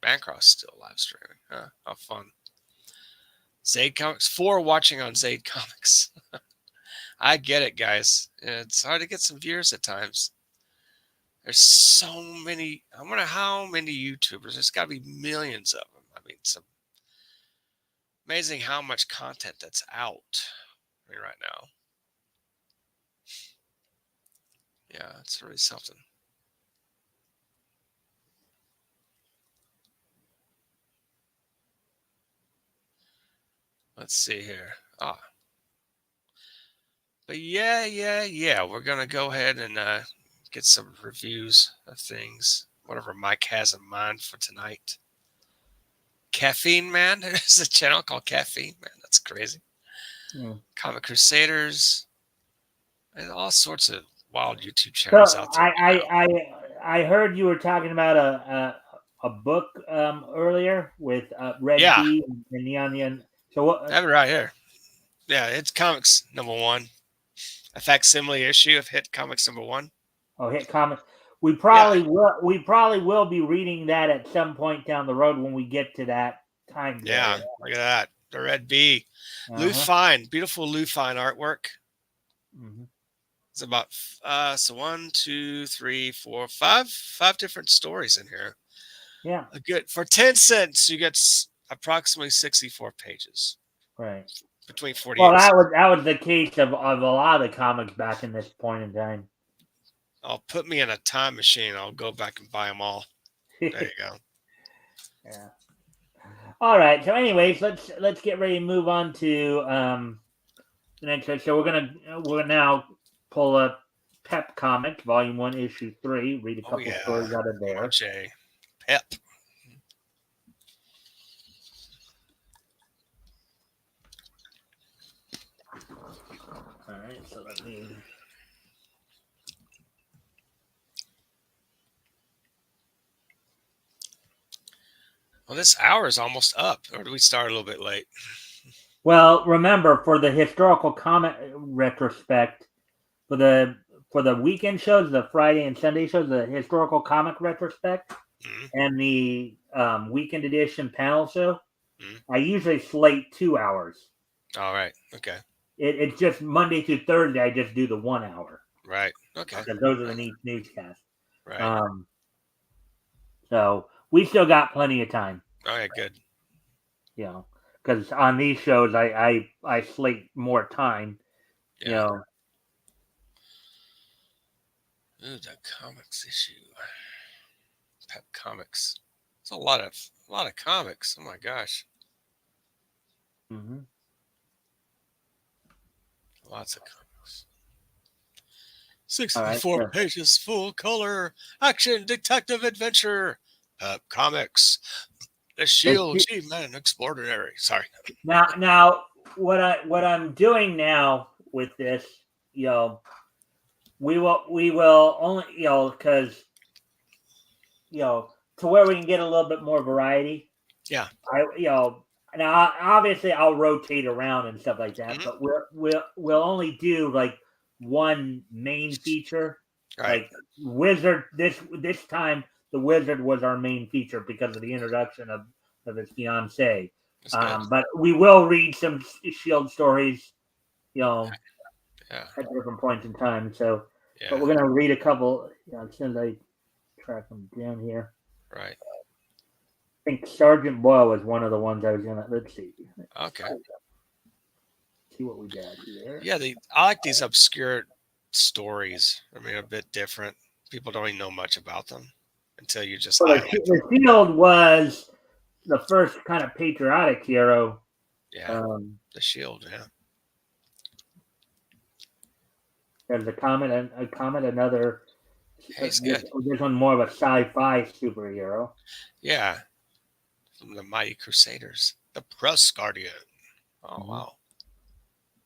Bancroft's still live streaming. Huh? How fun. Zaid Comics 4 watching on Zaid Comics. I get it, guys. It's hard to get some viewers at times. There's so many. I wonder how many YouTubers. There's got to be millions of them. I mean, it's amazing how much content that's out right now. Yeah, it's really something. Let's see here. But yeah. We're going to go ahead and get some reviews of things, whatever Mike has in mind for tonight. Caffeine Man. There's a channel called Caffeine Man. That's crazy. Comic Crusaders. And all sorts of wild YouTube channels out there. I heard you were talking about a book earlier with Red Bee and the Onion. So what? I have it right here. Yeah, it's Comics #1. A facsimile issue of Hit Comics #1. Oh, Hit Comics. We probably will be reading that at some point down the road when we get to that time. Yeah, look at that. The Red Bee. Lou Fine. Beautiful Lou Fine artwork. Mm-hmm. It's about 1, 2, 3, 4, 5 different stories in here. Yeah. Good. For 10 cents, you get approximately 64 pages. Right. Between 40. Well, that was the case of a lot of the comics back in this point in time. I'll put me in a time machine. I'll go back and buy them all. There you go. Yeah. All right. So, anyways, let's get ready to move on to the next. So we're gonna now pull up Pep Comics, Volume 1, Issue 3. Read a couple stories out of there. Pep. All right. So let me. Well, this hour is almost up, or do we start a little bit late? Well, remember, for the historical comic retrospect, for the weekend shows, the Friday and Sunday shows, the historical comic retrospect, and the weekend edition panel show, I usually slate 2 hours. All right. Okay. It's just Monday through Thursday. I just do the 1 hour. Right. Okay. Because those are the newscasts. Right. So we still got plenty of time. All right. Good. You know, because on these shows, I slate more time. Yeah. You know. Ooh, the comics issue. Pep Comics. It's a lot of comics. Oh my gosh. Mm-hmm. Lots of comics. 64 pages, full color, action, detective adventure. Pep Comics. The Shield, G-Man Extraordinary. Sorry. Now, what I'm doing now with this, you know, we will only, you know, because, you know, to where we can get a little bit more variety. Yeah. Now obviously I'll rotate around and stuff like that, but we'll only do like one main feature. Right. Like Wizard, this time the Wizard was our main feature because of the introduction of his fiancée. But we will read some Shield stories, you know, at different points in time. So, but we're gonna read a couple. You know, as soon as I track them down here. Right. I think Sergeant Boyle was one of the ones I was gonna. Let's see. Okay. See what we got here. Yeah, I like these obscure stories. I mean, a bit different. People don't even know much about them until you just. Well, the Shield was the first kind of patriotic hero. Yeah. The Shield. Yeah. There's a Comet, another. Hey, good. This one more of a sci-fi superhero. Yeah. from the Mighty Crusaders, the Press Guardian. Oh, Mm-hmm. wow.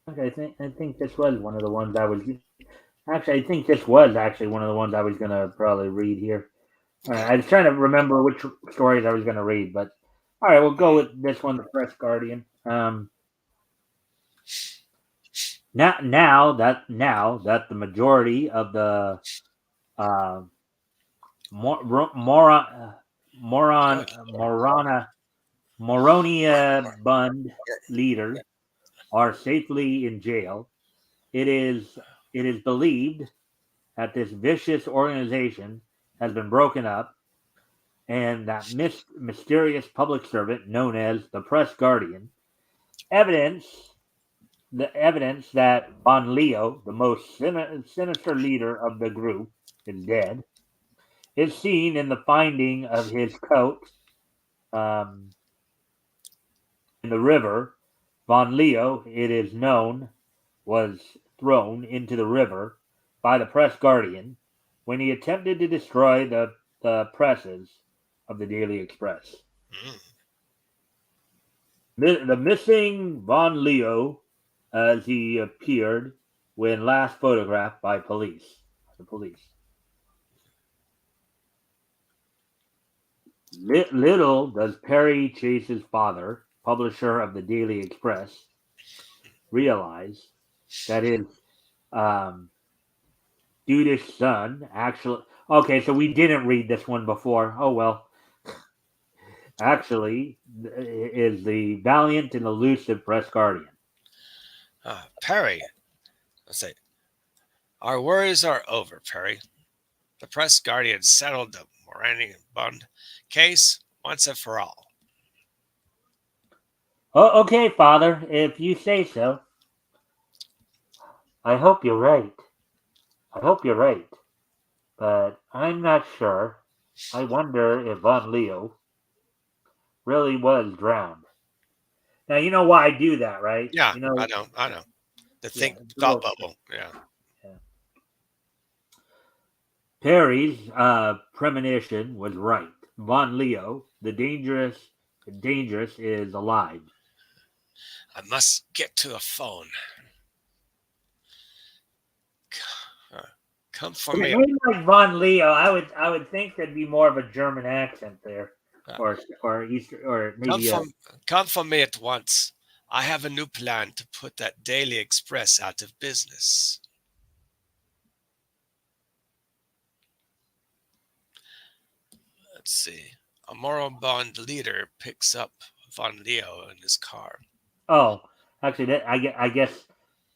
Okay, I think this was one of the ones I was. Actually, I think this was actually one of the ones I was gonna probably read here. All right, I was trying to remember which stories I was gonna read, but all right, we'll go with this one, the Press Guardian. Now that the majority of the uh, Okay. Moronia Bund leaders are safely in jail, it is believed that this vicious organization has been broken up, and that mysterious public servant known as the Press Guardian, evidence the evidence that Von Leo, the most sinister leader of the group, is dead, is seen in the finding of his coat um, in the river. Von Leo, it is known, was thrown into the river by the Press Guardian when he attempted to destroy the presses of the Daily Express. The missing Von Leo, as he appeared when last photographed by police. The police. Little does Perry Chase's father, publisher of the Daily Express, realize that his um, dudeish son actually. Okay, so we didn't read this one before. Oh well. Actually, is the valiant and elusive Press Guardian. Perry, let's say, our worries are over, Perry. The Press Guardian settled the Morani Bund case once and for all. Oh, okay, Father, if you say so. I hope you're right. I hope you're right. But I'm not sure. I wonder if Von Leo really was drowned. Now, you know why I do that, right? Yeah, You know, I know. The yeah, think it's a thought little, bubble. Yeah. yeah. Perry's premonition was right. Von Leo, dangerous is alive. I must get to a phone. Come for If me. a name like Von Leo, I would think there'd be more of a German accent there, Uh, or Easter, or Come maybe a. for, come for me at once. I have a new plan to put that Daily Express out of business. Let's see. A moribund leader picks up Von Leo in his car. Oh, actually, I guess.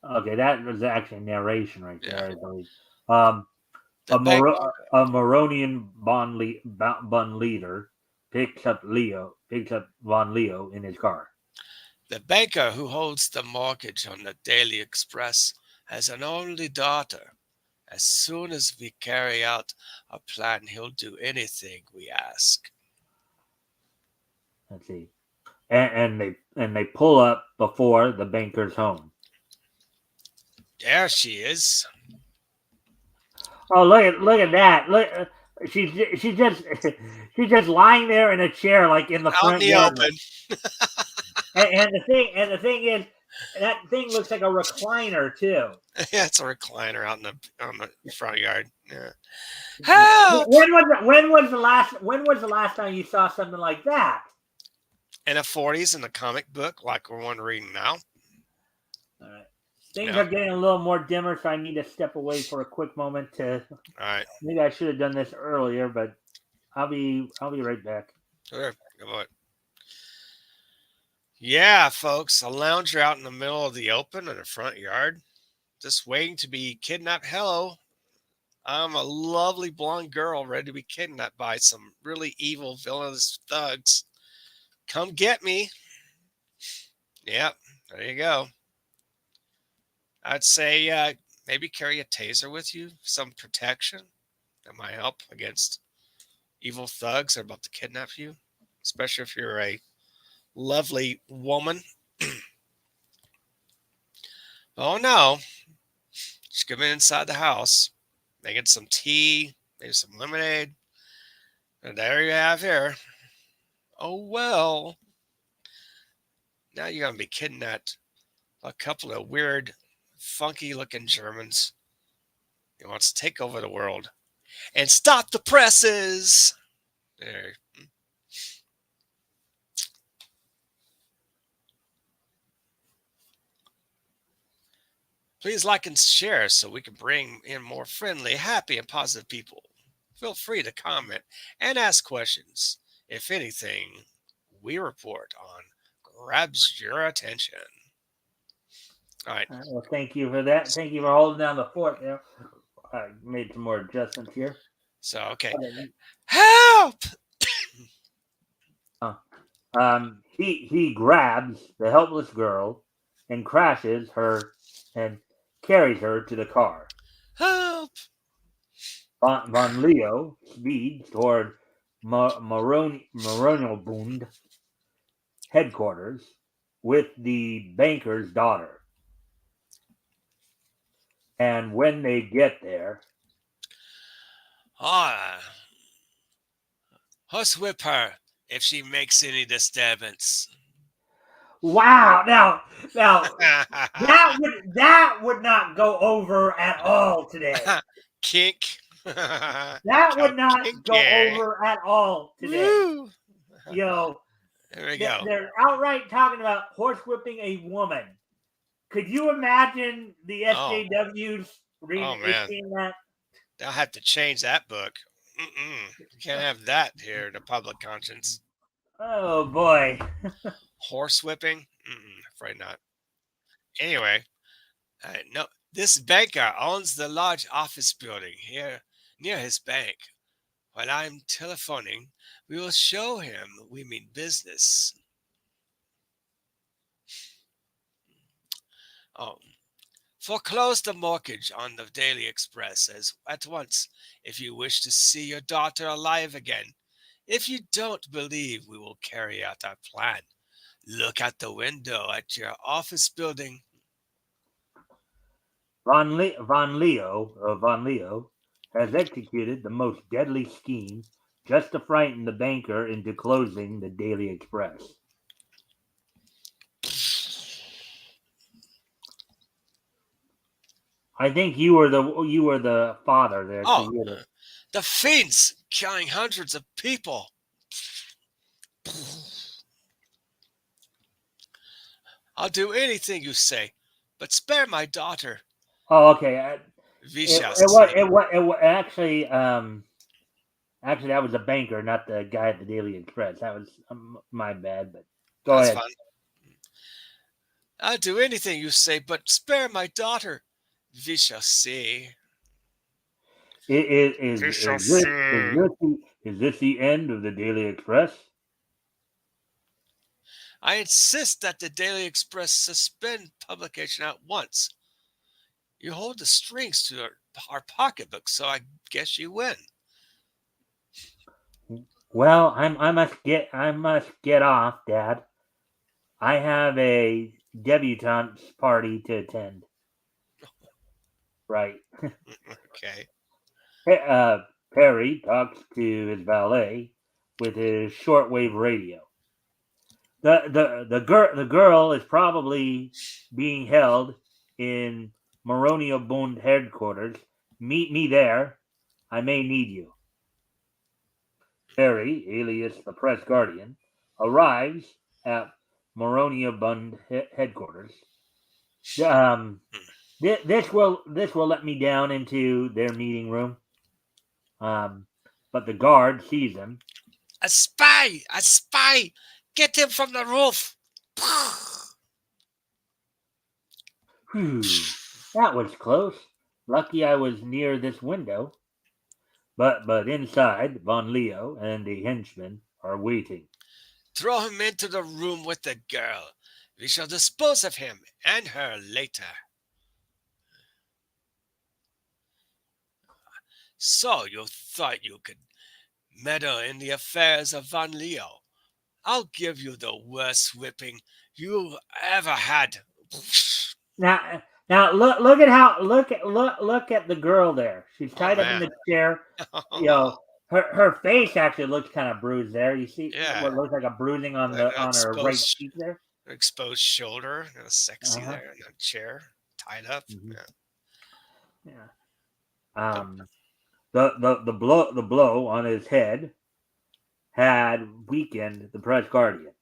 Okay, that was actually narration right Yeah. there, I believe. Um, The bank a Moronian Bun leader picks up Von Leo in his car. The banker who holds the mortgage on the Daily Express has an only daughter. As soon as we carry out our plan, he'll do anything we ask. Let's see, and they pull up before the banker's home. There she is. Oh, look at that! Look, she's just she's just lying there in a chair, like in the Out in front the yard. open. And the thing is, that thing looks like a recliner too. Yeah, it's a recliner out in the front yard. Yeah. Help! When was the last time you saw something like that? In the 40s in the comic book, like we're one reading now. All right. Things Yeah. are getting a little more dimmer, so I need to step away for a quick moment to. All right. Maybe I should have done this earlier, but I'll be right back. Sure. Go on. Yeah, folks, a lounger out in the middle of the open in the front yard, just waiting to be kidnapped. Hello, I'm a lovely blonde girl ready to be kidnapped by some really evil, villainous thugs. Come get me. Yep, there you go. I'd say maybe carry a taser with you, some protection that might help against evil thugs that are about to kidnap you, especially if you're a lovely woman. Oh no, just come inside the house, making some tea, maybe some lemonade. And there you have here Oh, well. Now you're going to be kidnapped by a couple of weird, funky-looking Germans. He wants to take over the world and stop the presses. There. Please like and share so we can bring in more friendly, happy, and positive people. Feel free to comment and ask questions. If anything we report on grabs your attention. All right. Well, thank you for that. Thank you for holding down the fort there. I made some more adjustments here. So, okay. Okay. Help! He grabs the helpless girl and crashes her and carries her to the car. Help! Von Leo speeds toward Moronobund headquarters with the banker's daughter. And when they get there, Horsewhip her if she makes any disturbance. wow! Now that would not go over at all today. Kink. That would not go over at all today. Woo. There we go. They're outright talking about horsewhipping a woman. Could you imagine the SJWs reading that? They'll have to change that book. You can't have that here in the public conscience. Oh, boy. Horsewhipping? Afraid not. Anyway, no, this banker owns the large office building here near his bank. While I'm telephoning, we will show him we mean business. Foreclose the mortgage on the Daily Express at once if you wish to see your daughter alive again. If you don't believe we will carry out our plan, look out the window at your office building. Von Leo has executed the most deadly scheme just to frighten the banker into closing the Daily Express. I think you were the father there. The fiends killing hundreds of people. I'll do anything you say, but spare my daughter. Oh, okay. Actually, that was a banker, not the guy at the Daily Express. That was my bad, but go ahead. Fun. I'll do anything you say, but spare my daughter. We shall see. Is this the end of the Daily Express? I insist that the Daily Express suspend publication at once. You hold the strings to our pocketbook, so I guess you win. Well, I must get off, Dad. I have a debutante's party to attend. Right. Okay. Perry talks to his valet with his shortwave radio. The girl is probably being held in Moronobund headquarters. Meet me there. I may need you. Perry, alias the Press Guardian, arrives at Moronobund headquarters. This will let me down into their meeting room. But the guard sees him. A spy! A spy! Get him from the roof! Whew, that was close. Lucky I was near this window. But inside, Von Leo and the henchmen are waiting. Throw him into the room with the girl. We shall dispose of him and her later. So you thought you could meddle in the affairs of Von Leo? I'll give you the worst whipping you ever had. Now look at the girl there. She's tied up in the chair. Her face actually looks kind of bruised there. You see Yeah. what looks like a bruising on her right cheek there. Exposed shoulder, sexy Uh-huh. there in a chair, tied up. Mm-hmm. Yeah. Yeah. The blow on his head had weakened the press guardian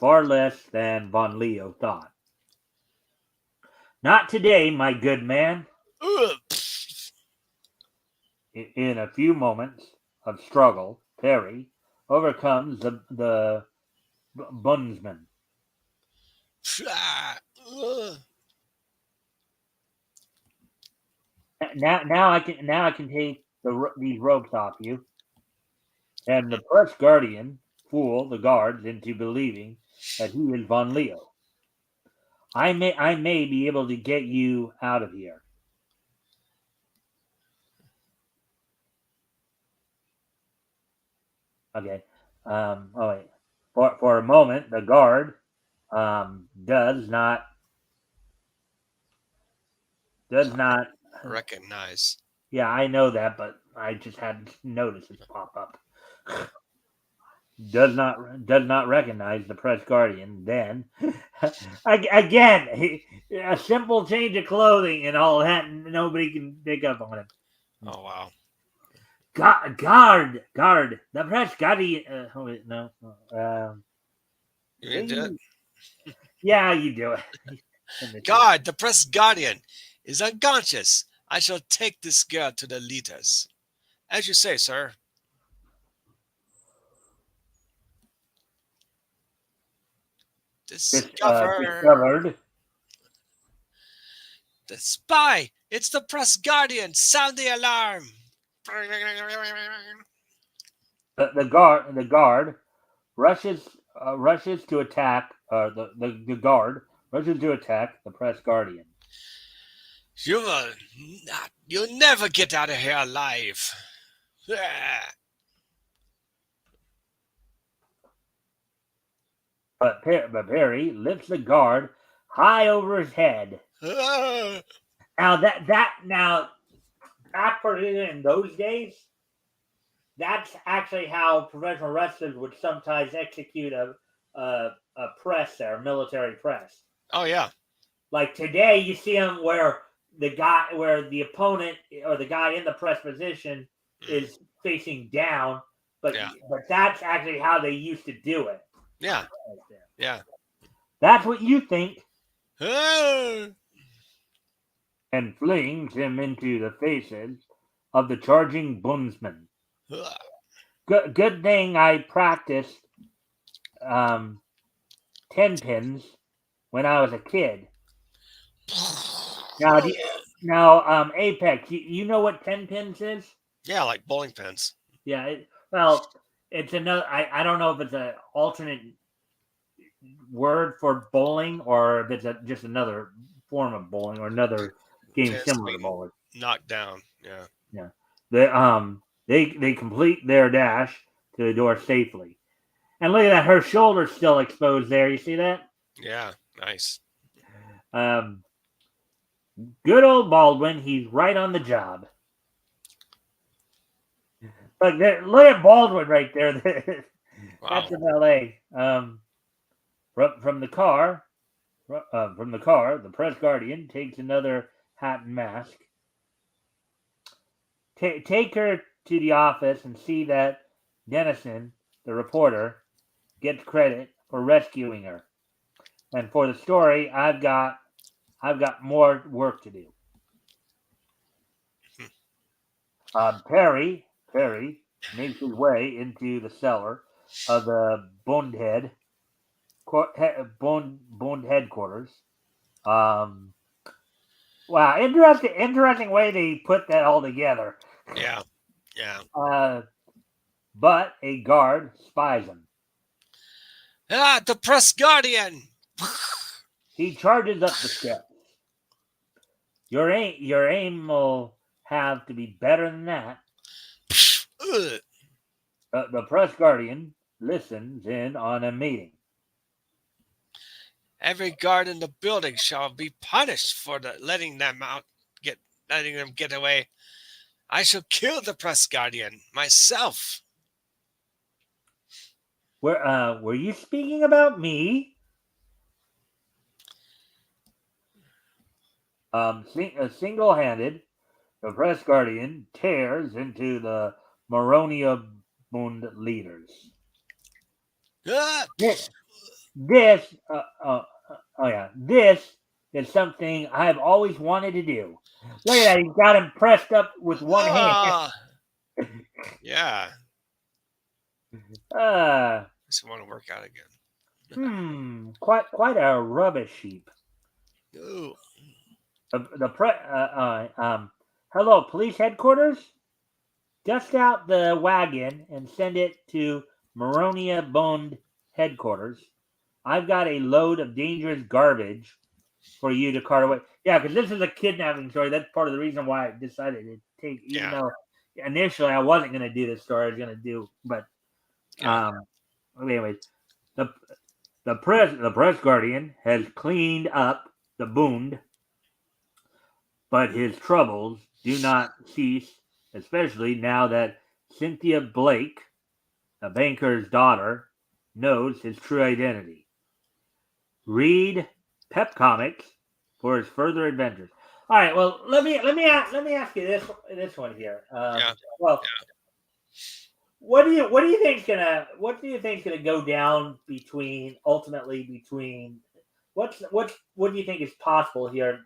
far less than von Leo thought. Not today, my good man. In a few moments of struggle, Perry overcomes the bondsman. Now I can take these ropes off you, and the press guardian fool the guards into believing that he is von Leo. I may be able to get you out of here. Okay. Oh wait. For a moment, the guard does not recognize. Yeah, I know that, but I just had noticed it pop up. Does not recognize the press guardian. Then again, a simple change of clothing and all that, nobody can pick up on him. Oh wow! Guard, the press guardian. Oh wait, no. You gonna do it? Yeah, you do it. Guard, the press guardian is unconscious. I shall take this girl to the leaders. As you say, sir. Discovered. The spy! It's the press guardian! Sound the alarm! The guard rushes to attack. The guard rushes to attack the press guardian. You'll never get out of here alive. But Perry lifts the guard high over his head. Now back in those days, that's actually how professional wrestlers would sometimes execute a press there, a military press. Oh yeah. Like today, you see them where the opponent or the guy in the press position is facing down, but that's actually how they used to do it. Yeah. Yeah. That's what you think. And flings him into the faces of the charging bondsmen. Good thing I practiced 10 pins when I was a kid. Now, Apex, you know what 10 pins is? Yeah, like bowling pins. Yeah, it's another. I don't know if it's an alternate word for bowling or if it's just another form of bowling or another game similar to bowling. Knocked down. Yeah. Yeah. They complete their dash to the door safely. And look at that, her shoulder's still exposed there. You see that? Yeah, nice. Good old Baldwin, he's right on the job. Look at Baldwin right there. That's in LA. From the car, the press guardian takes another hat and mask. Take her to the office and see that Dennison, the reporter, gets credit for rescuing her. And for the story, I've got more work to do. Perry makes his way into the cellar of the Bond headquarters. Wow, interesting way they put that all together. Yeah. But a guard spies him. The press guardian. He charges up the steps. Your aim will have to be better than that. The press guardian listens in on a meeting. Every guard in the building shall be punished for letting them get away. I shall kill the press guardian myself. Were you speaking about me? Single-handed, the press guardian tears into the Maronia Bund leaders. Ah! This, this is something I've always wanted to do. Look at that, he's got him pressed up with one hand. Ah! Yeah. Just want to work out again. Quite a rubbish heap. Ooh. Hello, police headquarters? Dust out the wagon and send it to Maronia Bund headquarters. I've got a load of dangerous garbage for you to cart away. Yeah, because this is a kidnapping story. That's part of the reason why I decided to take, even though initially I wasn't going to do this story. I was going to do, but anyways, the press guardian has cleaned up the Bund, but his troubles do not cease, especially now that Cynthia Blake, the banker's daughter, knows his true identity. Read Pep Comics for his further adventures. All right. Well, let me ask you this one here. Well, what do you think's gonna go down ultimately between what do you think is possible here?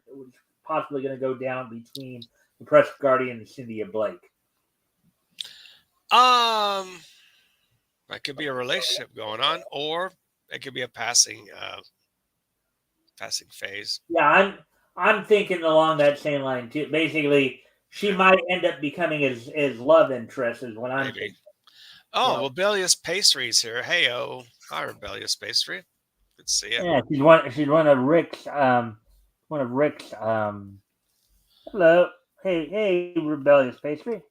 Possibly going to go down between the press guardian and Cynthia Blake? That could be a relationship going on, or it could be a passing phase. Yeah, I'm thinking along that same line too. Basically, she might end up becoming his love interest is what I'm thinking. Oh, Rebellious Pastries here. Hey, hi, Rebellious Pastry. Good to see you. Yeah, she's one of Rick's hello. Hey, Rebellious Pastry.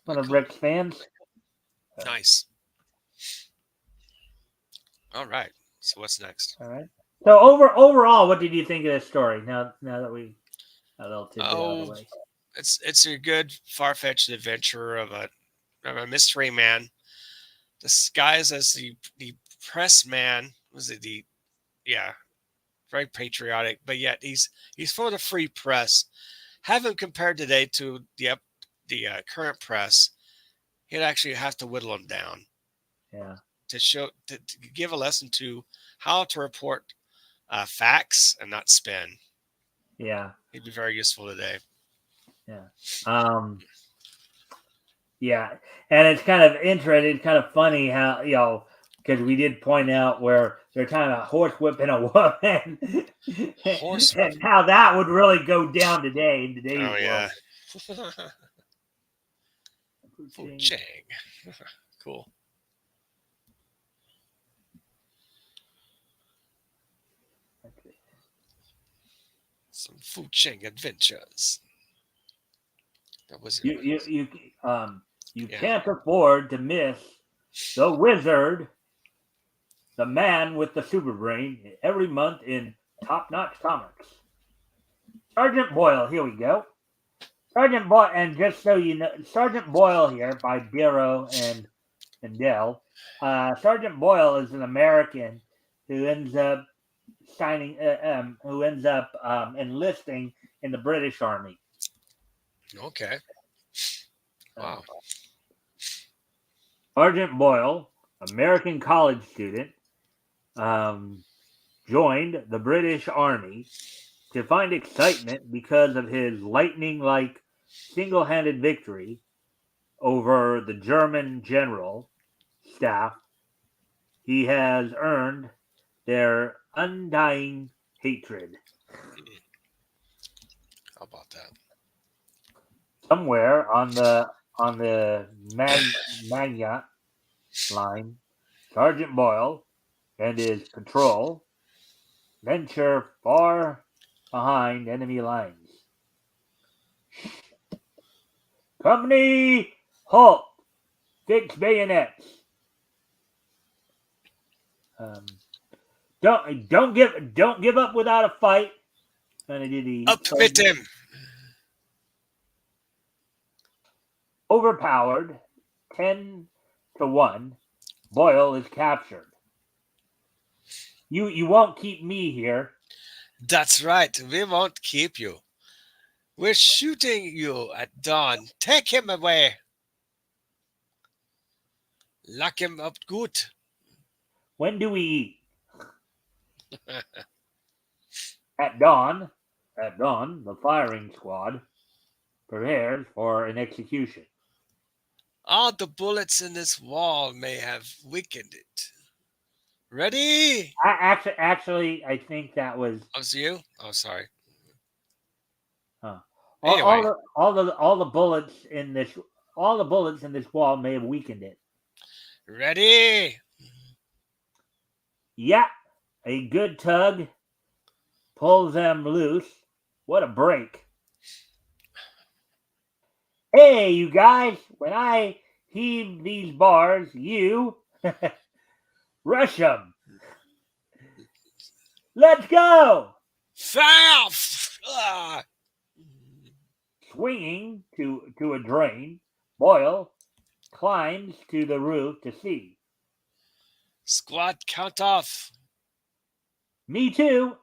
One of Rick's fans. Nice. All right. So what's next? All right. So overall, what did you think of this story? Now that we a little tidbit out of the way. It's a good far-fetched adventure of a mystery man disguised as the press man. Was it very patriotic, but yet he's for the free press. Have him compared today to the current press, he'd actually have to whittle him down. Yeah. To give a lesson to how to report facts and not spin. Yeah. He'd be very useful today. Yeah. Yeah. And it's kind of interesting, kind of funny how, because we did point out where they're kind of horsewhipping a woman. And how that would really go down today in today's world. Yeah. Fu Chang. Cool. Okay. Some Fu Chang adventures. That was you can't afford to miss the wizard, the man with the super brain, every month in Top Notch Comics. Sergeant Boyle, here we go. Sergeant Boyle, and just so you know, Sergeant Boyle here by Darrow and Dell. Sergeant Boyle is an American who ends up enlisting in the British Army. Okay. Wow. Sergeant Boyle, American college student, joined the British Army to find excitement because of his lightning-like single-handed victory over the German general staff. He has earned their undying hatred. How about that? Somewhere on the Magna line, Sergeant Boyle and his patrol venture far behind enemy lines. Company, halt! Fix bayonets. Don't give up without a fight. Up with him. Overpowered, 10-1. Boyle is captured. You won't keep me here. That's right. We won't keep you. We're shooting you at dawn. Take him away. Lock him up good. When do we eat? At dawn, the firing squad prepares for an execution. All the bullets in this wall may have weakened it. Ready? Actually, I think that was. Oh, it's you? Oh, sorry. All Anyway. all the bullets in this wall may have weakened it. Ready? Yeah, a good tug pulls them loose. What a break! Hey, you guys! When I heave these bars, you rush them. Let's go! Fast! Ah. Swinging to a drain, Boyle climbs to the roof to see. Squad count off. Me too.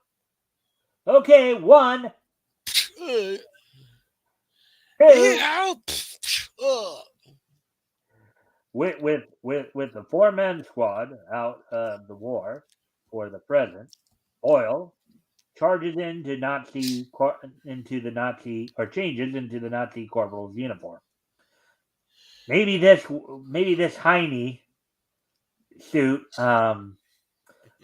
Okay, 1, 2. Help! With the 4-man squad out of the war for the present, Boyle changes into the Nazi corporal's uniform. Maybe this Heine suit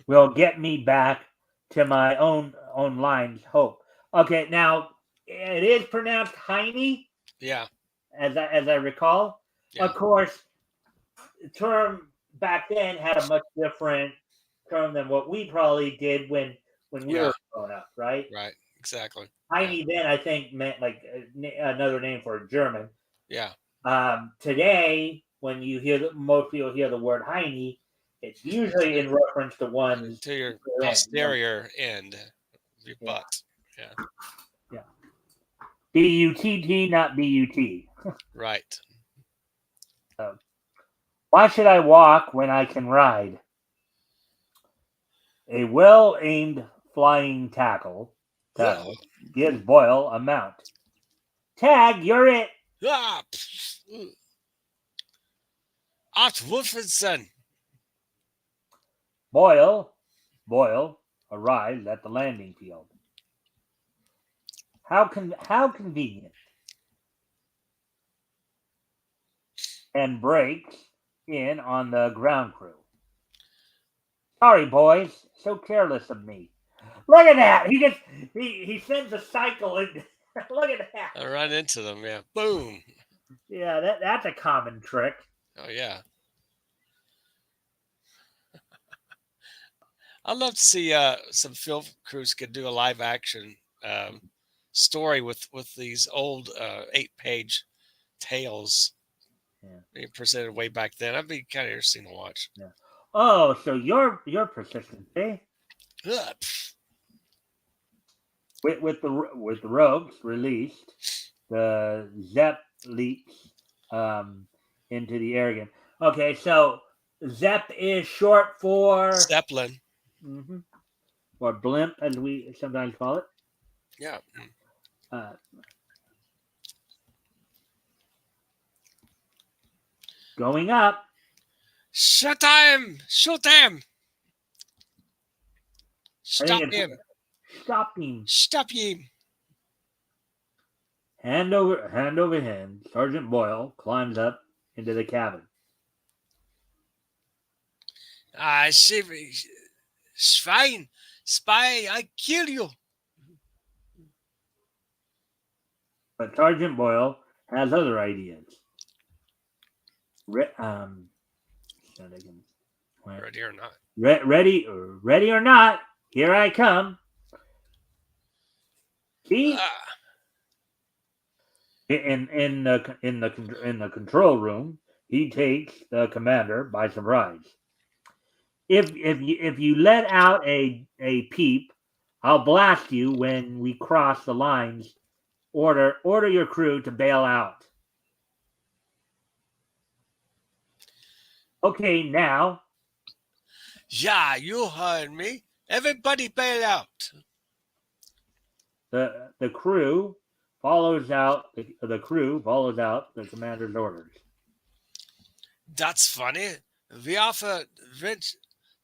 will get me back to my own lines. Hope. Okay, now it is pronounced Heine. Yeah. As I recall. Yeah. Of course, the term back then had a much different term than what we probably did when we were growing up, right? Right, exactly. Heine then, I think, meant like another name for German. Yeah. Today, when you hear most people hear the word Heine, it's usually in reference to one's to your posterior end of your butt. Yeah. Yeah. B-U-T-T, not B-U-T. Right. Why should I walk when I can ride? A well-aimed flying tackle gives Boyle a mount. Tag, you're it. Art Wolfenson. Boyle arrives at the landing field. How convenient. And breaks in on the ground crew. Sorry, boys. So careless of me. Look at that. He sends a cycle and look at that. I run into them, yeah. Boom. Yeah, that's a common trick. Oh, yeah. I'd love to see some film crews could do a live action story with these old 8-page tales. Yeah. Being presented way back then. That'd be kind of interesting to watch. Yeah. Oh, so you're persistent, eh? With the rogues released, the Zepp leaps into the air again. Okay, so Zepp is short for Zeppelin. Mm-hmm. Or blimp, as we sometimes call it. Yeah. Going up. Shoot him! Shoot him! Stop him! Stop him! Stop him! Hand over hand, Sergeant Boyle climbs up into the cabin. Schwein! Spy! I kill you! But Sergeant Boyle has other ideas. Ready or not? Ready or not? Here I come. See, in the control room, he takes the commander by surprise. If you let out a peep, I'll blast you when we cross the lines. Order your crew to bail out. Okay, now Yeah, you heard me. Everybody bail out. the crew follows out the crew follows out the commander's orders. That's funny. We offer rich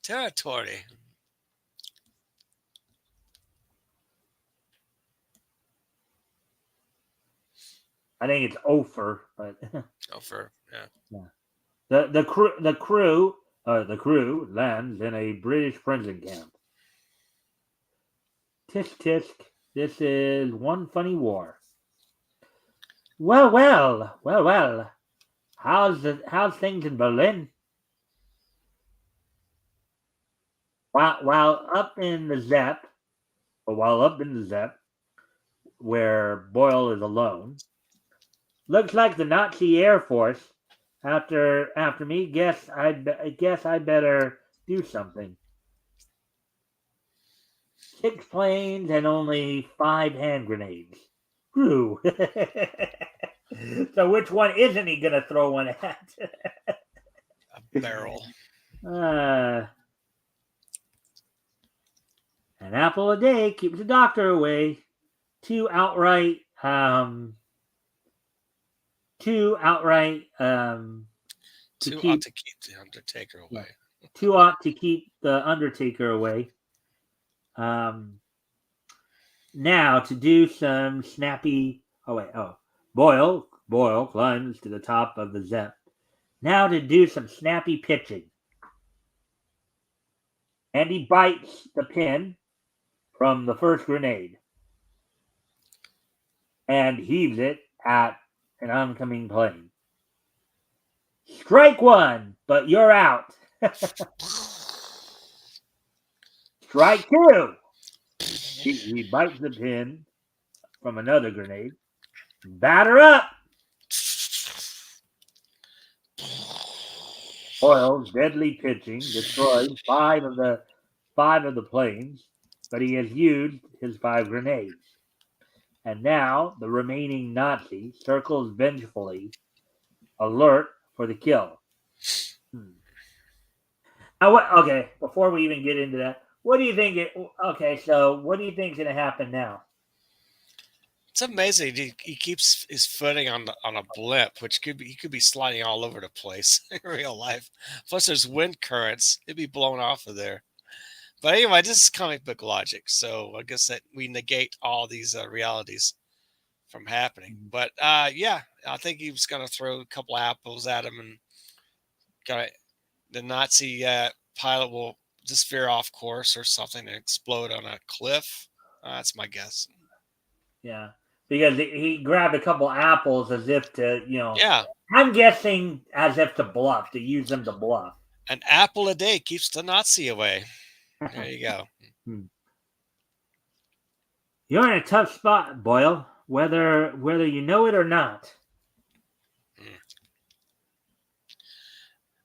territory. I think it's Ofer, but Over, yeah. the crew lands in a British prison camp. Tisk tisk, this is one funny war. Well. How's things in Berlin? While up in the Zepp, where Boyle is alone, looks like the Nazi Air Force after me. Guess I better do something. 6 planes and only 5 hand grenades. Whew. So which one isn't he gonna throw one at? A barrel. An apple a day keeps the doctor away. Two outright to Two keep ought to keep the Undertaker away. two ought to keep the Undertaker away. Now to do some snappy. Boyle climbs to the top of the Zepp. Now to do some snappy pitching. And he bites the pin from the first grenade and heaves it at an oncoming plane. Strike one, but you're out. Strike two. He bites the pin from another grenade. Batter up. Boyle's deadly pitching destroys five of the planes, but he has used his 5 grenades. And now the remaining Nazi circles vengefully, alert for the kill. Okay, before we even get into that, what do you think? What do you think is going to happen now? It's amazing. He keeps his footing on a blimp, which he could be sliding all over the place in real life. Plus, there's wind currents; it'd be blown off of there. But anyway, this is comic book logic, so I guess that we negate all these realities from happening. But yeah, I think he was going to throw a couple apples at him, and the Nazi pilot will just veer off course or something and explode on a cliff. That's my guess. Yeah, because he grabbed a couple apples as if to, Yeah. I'm guessing as if to bluff, to use them to bluff. An apple a day keeps the Nazi away. There you go. You're in a tough spot, Boyle, whether you know it or not.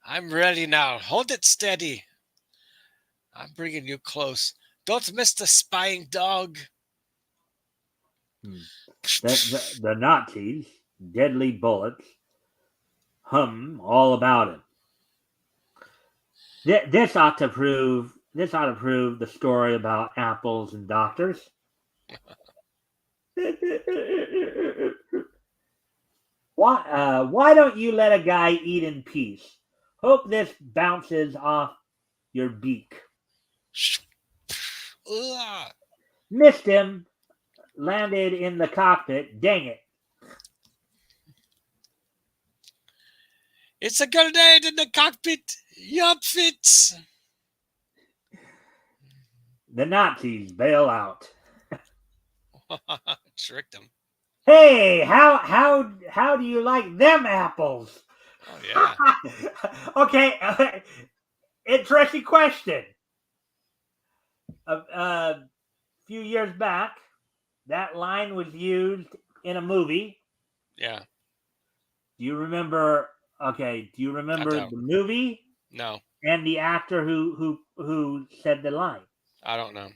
I'm ready now. Hold it steady. I'm bringing you close. Don't miss the spying dog. The Nazis, deadly bullets, hum all about it. This ought to prove the story about apples and doctors. Why don't you let a guy eat in peace? Hope this bounces off your beak. Ugh. Missed him. Landed in the cockpit. Dang it. It's a grenade in the cockpit. Yup, fits. The Nazis bail out. Tricked him. Hey, how do you like them apples? Oh yeah. Okay, interesting question. A few years back, that line was used in a movie. Yeah. Do you remember? Okay, do you remember the movie? No. And the actor who said the line? I don't know.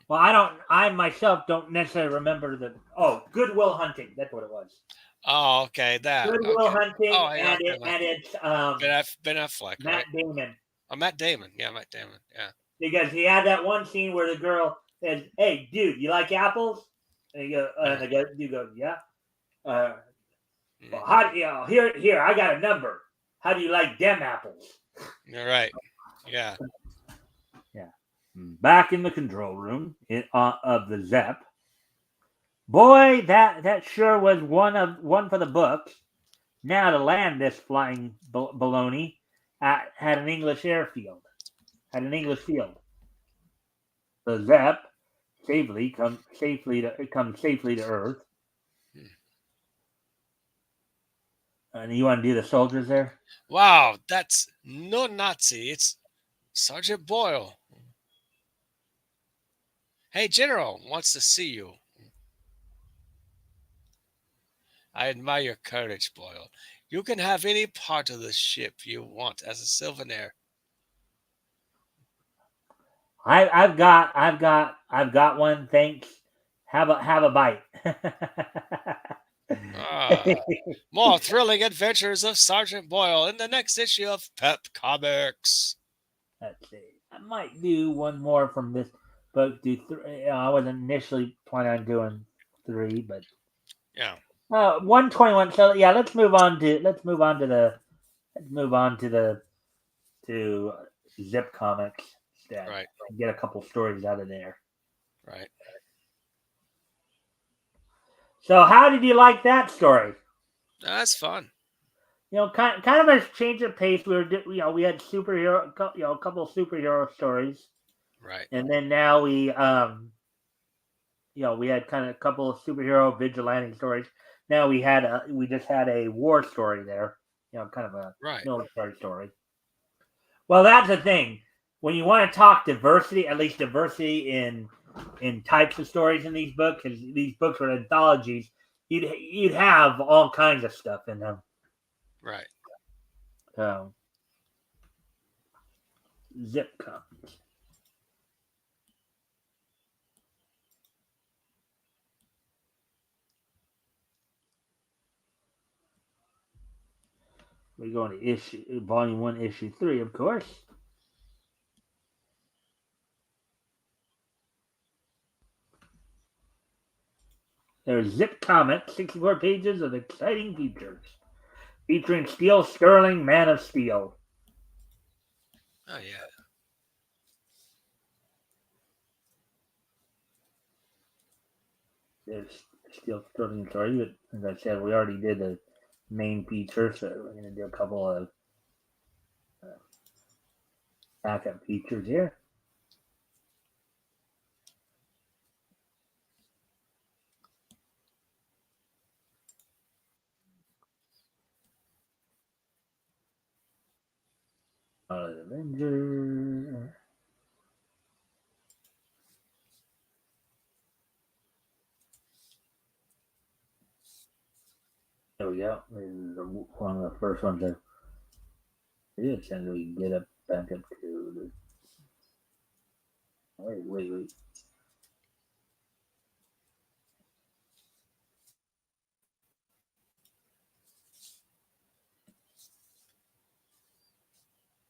Well, I myself don't necessarily remember the. Oh, Good Will Hunting. That's what it was. Oh, okay, that. Good Will Okay. Hunting, Oh, yeah, and okay. it's Ben Affleck, Matt right? Damon. Oh, Matt Damon. Yeah, Matt Damon. Yeah. Because he had that one scene where the girl says, "Hey, dude, you like apples?" And the guy, you go, "Yeah." Well, how do here? I got a number. How do you like them apples? You're right. Yeah. Yeah. Back in the control room of the Zepp. Boy, that sure was one for the books. Now to land this flying baloney had an English airfield. Had an English field. The Zepp comes safely to Earth. And you want to do the soldiers there? Wow, that's no Nazi. It's Sergeant Boyle. Hey, General wants to see you. I admire your courage, Boyle. You can have any part of the ship you want as a souvenir. I've got one. Thanks. Have a bite. Ah, more thrilling adventures of Sergeant Boyle in the next issue of Pep Comics. Let's see. I might do one more from this book. Do three. I wasn't initially planning on doing three, but Yeah. 121. So yeah, let's move on to Zip Comics instead. Right. And get a couple stories out of there. Right. So how did you like that story? That's fun. Kind of a change of pace. We had superhero, a couple of superhero stories, Right. and then now we had kind of a couple of superhero vigilante stories. Now we just had a war story there, kind of a Right. military story. Well, that's the thing. When you want to talk diversity, at least diversity in types of stories in these books, because these books are anthologies, you'd have all kinds of stuff in them. Right. Zip Comics. We're going to volume 1, issue 3, of course. There's Zip Comics, 64 pages of exciting features, featuring Steel Sterling, Man of Steel. Oh, yeah. There's Steel Sterling story, but as I said, we already did the main feature, so we're going to do a couple of backup features here. Avenger. There we go. This is one of the first ones that is, and we get up back up to the. Wait.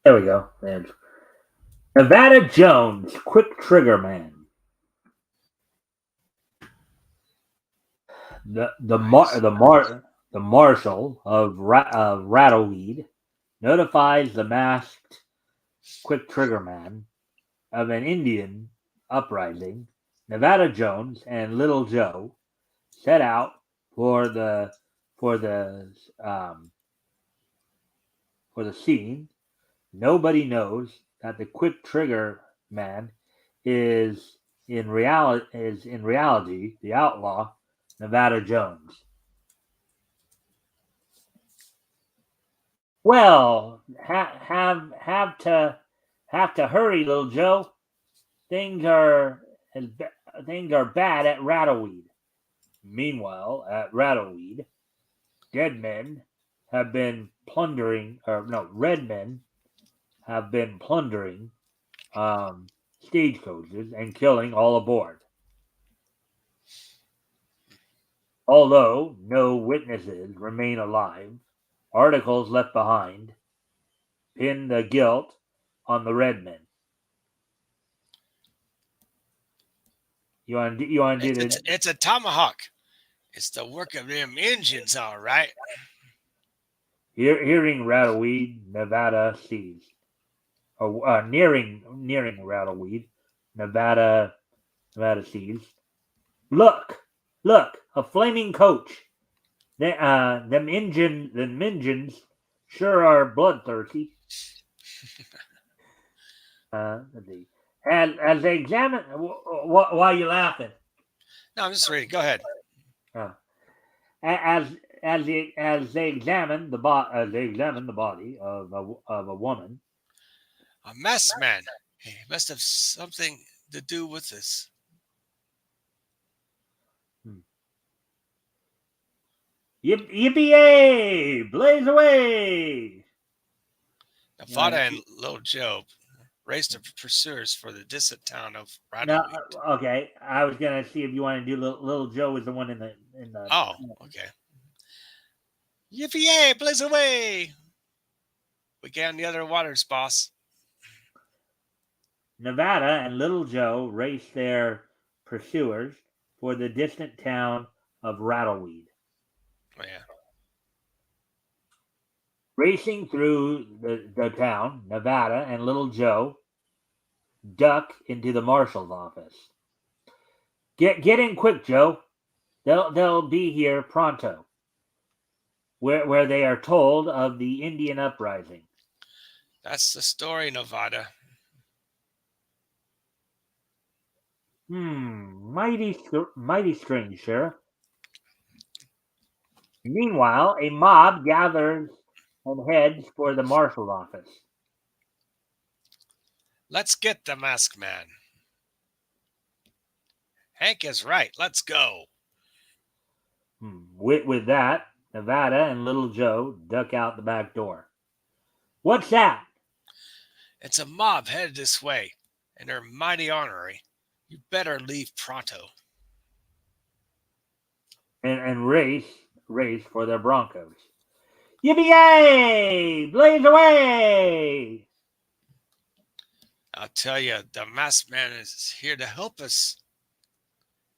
There we go. There's Nevada Jones, Quick Trigger Man. The marshal of Rattleweed notifies the masked Quick Trigger Man of an Indian uprising. Nevada Jones and Little Joe set out for the scene. Nobody knows that the Quick Trigger Man is in reality the outlaw Nevada Jones. Well, have to hurry, Little Joe. Things are bad at Rattleweed. Meanwhile, at Rattleweed, red men have been plundering stagecoaches and killing all aboard. Although no witnesses remain alive, articles left behind pin the guilt on the red men. You want to do the It's a tomahawk. It's the work of them engines, all right. hearing Rattleweed, Nevada seized. Or nearing Rattleweed, Nevada seized. Look, a flaming coach. Them engines sure are bloodthirsty. Let's see. As they examine, why are you laughing? No, I'm just reading. Go ahead. As they examine the body of a woman, A masked man. He must have something to do with this. Yippee! Blaze away! Nevada and Little Joe raced their pursuers for the distant town of No, Rattleweed. okay. I was gonna see if you want to do little Joe is the one in the. Oh, okay. Yippee! Blaze away! We get on the other waters, boss. Nevada and Little Joe raced their pursuers for the distant town of Rattleweed. Oh, yeah. Racing through the town, Nevada and Little Joe duck into the marshal's office. Get in quick, Joe. They'll be here pronto. Where they are told of the Indian uprising. That's the story, Nevada. Mighty strange, Sheriff. Meanwhile, a mob gathers and heads for the marshal's office. Let's get the masked man. Hank is right. Let's go. With that, Nevada and Little Joe duck out the back door. What's that? It's a mob headed this way, and they're mighty ornery. You better leave pronto. And race for their Broncos. Yippee! Blaze away! I'll tell you, the masked man is here to help us.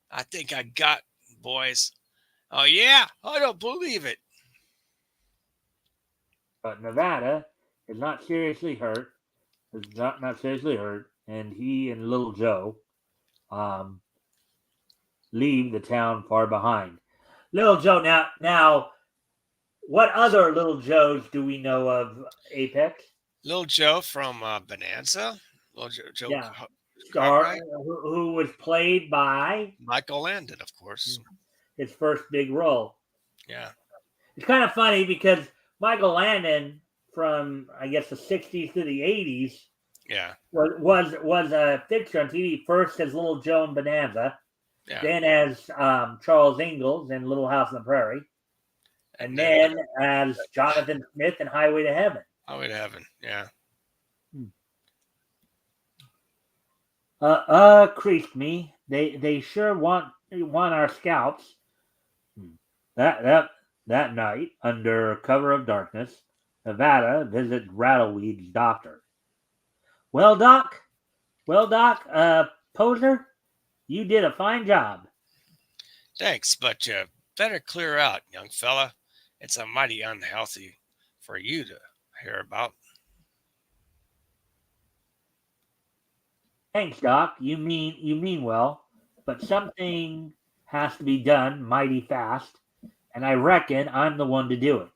I think I got, boys. Oh, yeah? I don't believe it. But Nevada is not seriously hurt. And he and Little Joe leave the town far behind. Little Joe, now, what other Little Joes do we know of, Apex? Little Joe from Bonanza. Little Joe Yeah. Cartwright. Who was played by Michael Landon, of course. His first big role. Yeah. It's kind of funny because Michael Landon from, I guess, the 60s to the 80s was a fixture on TV, first as Little Joe in Bonanza, then as Charles Ingalls in Little House on the Prairie, and then as Jonathan Smith in Highway to Heaven. Highway to Heaven, yeah. Creased me. They sure want our scalps. That night, under cover of darkness, Nevada visits Rattleweed's doctor. Well, Doc, Poser, you did a fine job. Thanks, but you better clear out, young fella. It's a mighty unhealthy for you to hear about. Thanks, Doc. You mean well, but something has to be done mighty fast, and I reckon I'm the one to do it.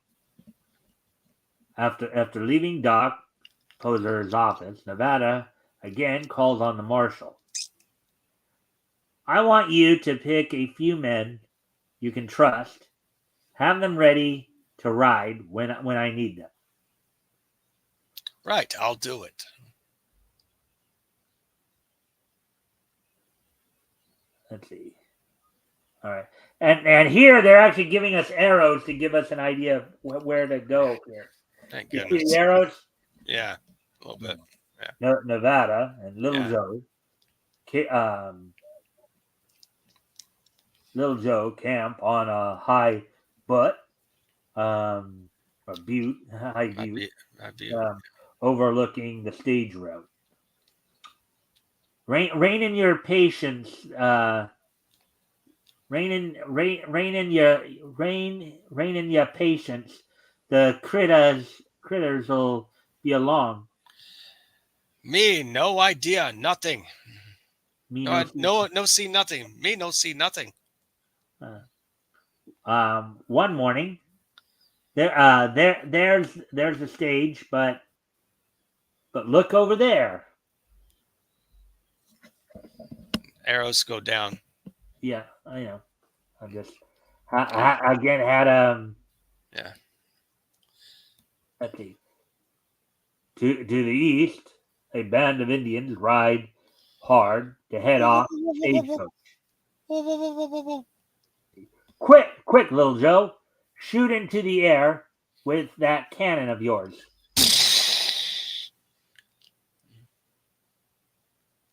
After leaving Doc Poser's office, Nevada again calls on the marshal. I want you to pick a few men you can trust. Have them ready to ride when I need them. Right, I'll do it. Let's see. All right. And here they're actually giving us arrows to give us an idea of where to go here. Thank you goodness. see the arrows? Yeah, a little bit. Yeah. Nevada and Little Joe. Little Joe camp on a high butte, a butte, high butte, overlooking the stage road. Rein in your patience. Rein in your patience. The critters will be along. Me, no idea, nothing. Me no see nothing. Me no see nothing. One morning, there's the stage, but look over there. Arrows go down. Yeah, I know. I'm just again had yeah. Let's see. To the east, a band of Indians ride hard to head off stagecoach. Quick, Little Joe, shoot into the air with that cannon of yours.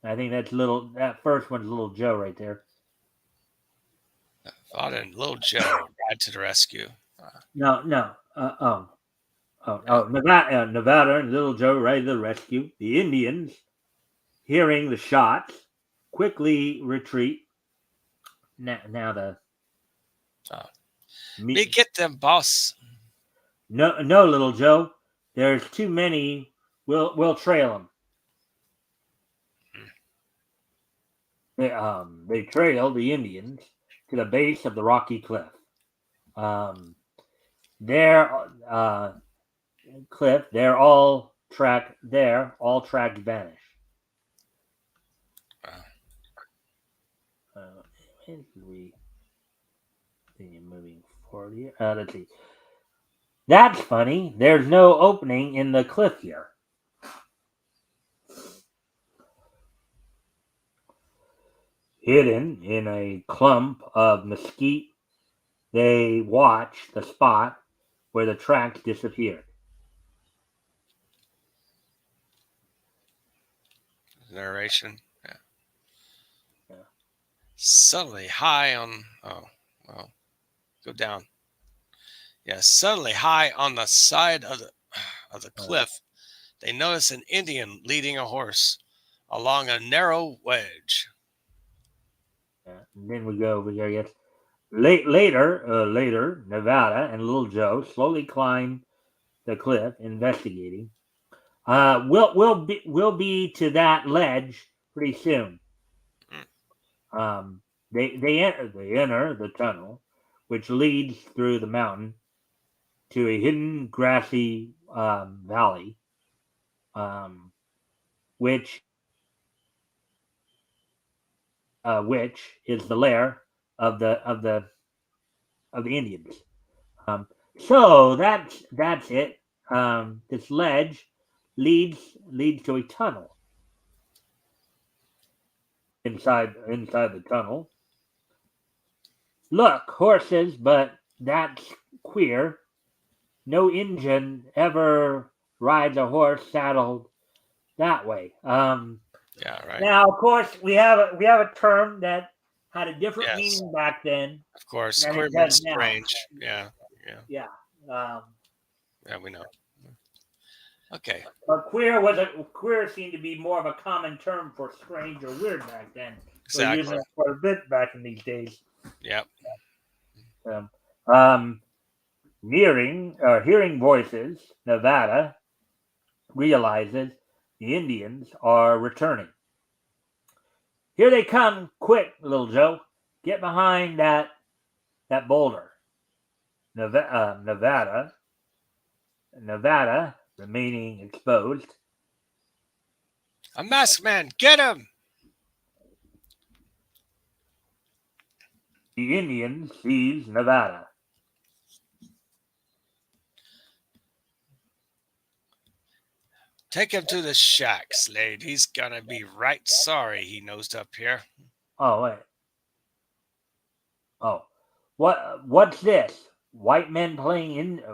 I think that first one's Little Joe right there. Father and Little Joe ride to the rescue. No. Nevada and Little Joe ride to the rescue. The Indians, hearing the shots, quickly retreat. Now the me get them, boss. No, Little Joe. There's too many. We'll trail them. They trail the Indians to the base of the rocky cliff. All tracks vanish. Moving forward here. Let's see. That's funny. There's no opening in the cliff here. Hidden in a clump of mesquite, they watch the spot where the tracks disappeared. Narration. Yeah. Suddenly high on. Go down. Yeah, suddenly high on the side of the cliff, they notice an Indian leading a horse along a narrow wedge. And then we go over here. Yes. Later, Nevada and Little Joe slowly climb the cliff, investigating. We'll be to that ledge pretty soon. They enter the tunnel, which leads through the mountain to a hidden grassy valley, which is the lair of the Indians. So that's it. This ledge leads to a tunnel. Inside the tunnel, look, horses, but that's queer. No Indian ever rides a horse saddled that way. Yeah, right. Now, of course, we have a term that had a different meaning back then. Of course, queer means strange. Yeah. Yeah, we know. Okay. But queer seemed to be more of a common term for strange or weird back then. Exactly. So using it for a bit back in these days. Yep. Hearing voices, Nevada realizes the Indians are returning. Here they come! Quick, Little Joe, get behind that boulder. Nevada, remaining exposed. A masked man, get him! The Indian sees Nevada. Take him to the shack, Slade. He's gonna be right sorry he nosed up here. Oh, wait. Oh. What's this? White men playing Indians?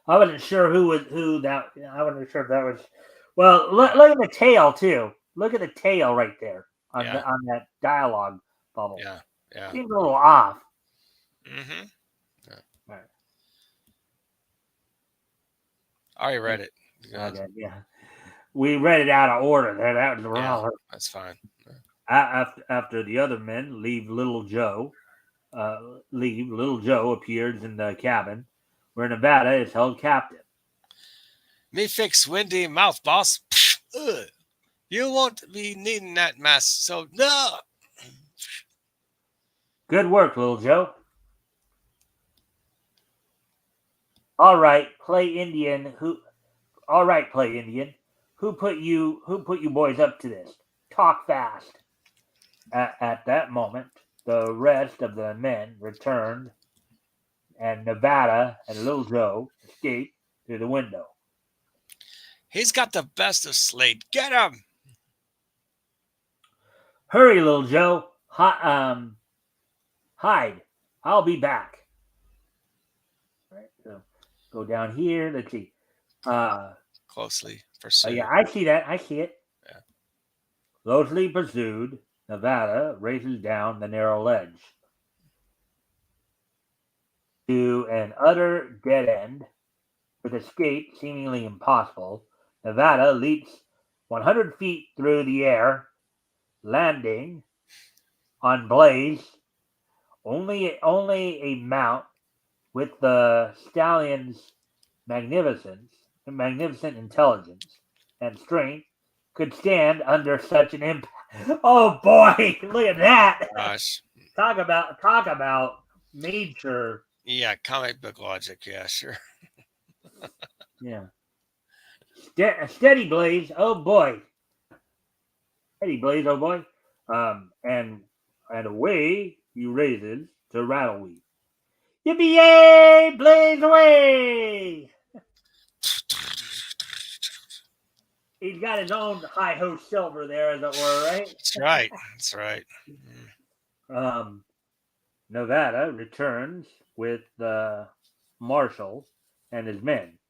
I wasn't sure who that. I wasn't sure if that was. Well, look at the tail too. Look at the tail right there on that dialogue bubble. Yeah. Yeah. Seems a little off. Mm-hmm. Yeah. Right. I already read it. Okay, yeah. We read it out of order there. That was wrong. Yeah, that's fine. After the other men leave, Little Joe appears in the cabin where Nevada is held captive. Me fix windy mouth, boss. Ugh. You won't be needing that mask, so no. Good work, Little Joe. All right, play Indian. All right, play Indian. Who put you boys up to this? Talk fast. At that moment, the rest of the men returned, and Nevada and Little Joe escaped through the window. He's got the best of Slade. Get him! Hurry, Little Joe. Hide. I'll be back. All right, so go down here. Let's see. Closely pursued. Yeah, I see that. I see it. Yeah. Closely pursued, Nevada races down the narrow ledge to an utter dead end. With escape seemingly impossible, Nevada leaps 100 feet through the air, landing on Blaze, only a mount with the stallion's magnificent intelligence and strength could stand under such an impact. Oh boy, look at that! Gosh. Talk about major. Yeah, comic book logic. Yeah, sure. Yeah. Steady, Blaze. Oh boy. Steady, Blaze. Oh boy. And away he raises to Rattleweed. Yippee yay! Blaze away! He's got his own high ho silver there, as it were, right? That's right. That's right. Nevada returns with the marshal and his men.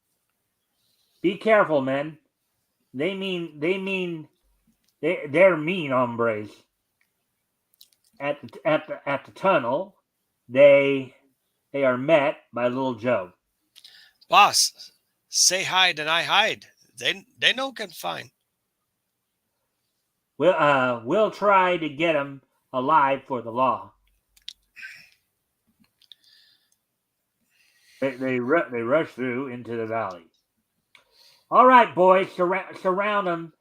Be careful, men. They're mean hombres. At the tunnel, they are met by Little Joe. Boss, say hide and I hide. They no can find. We'll try to get him alive for the law. They rush through into the valley. All right, boys, surround them.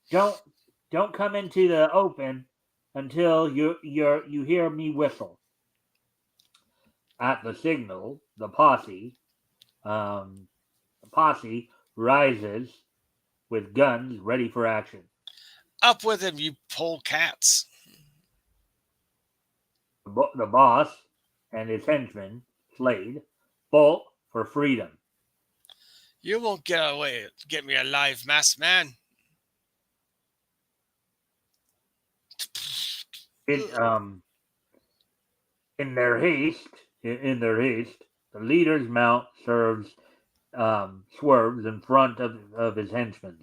Don't come into the open until you hear me whistle. At the signal, the posse rises with guns ready for action. Up with him, you pole cats. The boss and his henchman, Slade, bolt for freedom. You won't get me alive, masked man. In their haste, the leader's mount swerves in front of his henchmen,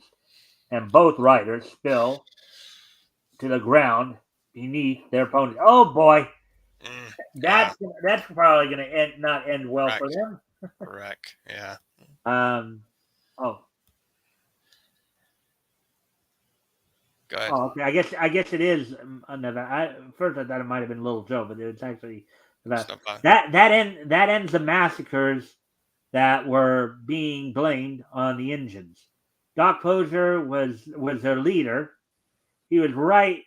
and both riders spill to the ground beneath their ponies. Oh boy, that's probably going to not end well for them. Correct. Yeah. Oh. Go ahead. Oh, okay. I guess it is Nevada. First I thought it might have been Little Joe, but it's actually Nevada. That ends the massacres that were being blamed on the Indians. Doc Poser was their leader. He was right.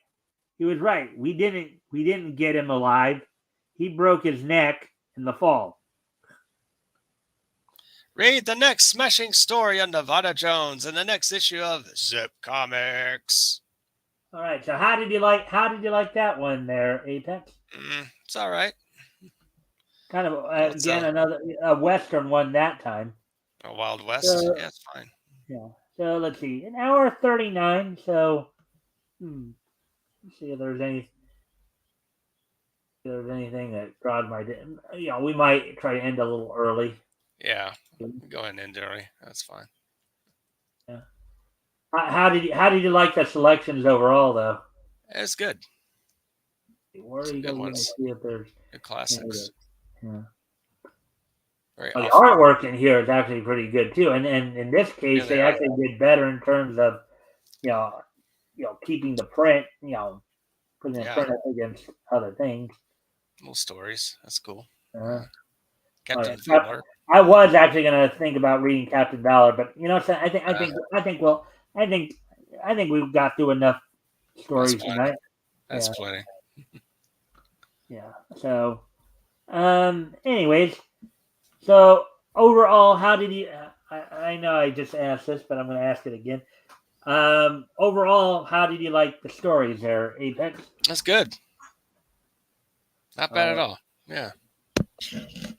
We didn't get him alive. He broke his neck in the fall. Read the next smashing story on Nevada Jones in the next issue of Zip Comics. All right. So how did you like that one there, Apex? It's all right. Kind of again another Western one that time. A Wild West. Yeah, it's fine. Yeah. So let's see, an hour 39. So let's see if there's anything that God might. We might try to end a little early. Yeah. Go ahead and end early. That's fine. Yeah. How did you like the selections overall, though? It's good. Where Some you good guys ones. see if there's Good classics. Yeah. Very The often. artwork in here is actually pretty good too, and in this case, Yeah, they they are. actually did better in terms of keeping the print, putting the print up against other things. Little stories. That's cool. Captain Captain Valor. I was actually going to think about reading Captain Valor, but so I think we've got through enough stories tonight. That's plenty. Yeah. So, anyways, so overall, how did you? I know I just asked this, but I'm going to ask it again. Overall, how did you like the stories there, Apex? That's good. Not bad at all. Yeah. And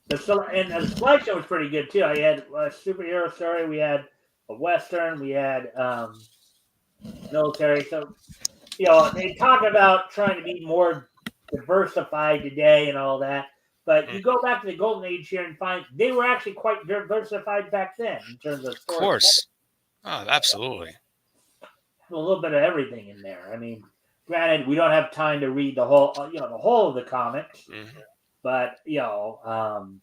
the slideshow was pretty good too. I had a superhero story. We had a western. We had military. So they talk about trying to be more diversified today and all that. But you go back to the golden age here and find they were actually quite diversified back then in terms of stories. Of course. Oh, absolutely. A little bit of everything in there. I mean, granted, we don't have time to read the whole, the whole of the comics, but getting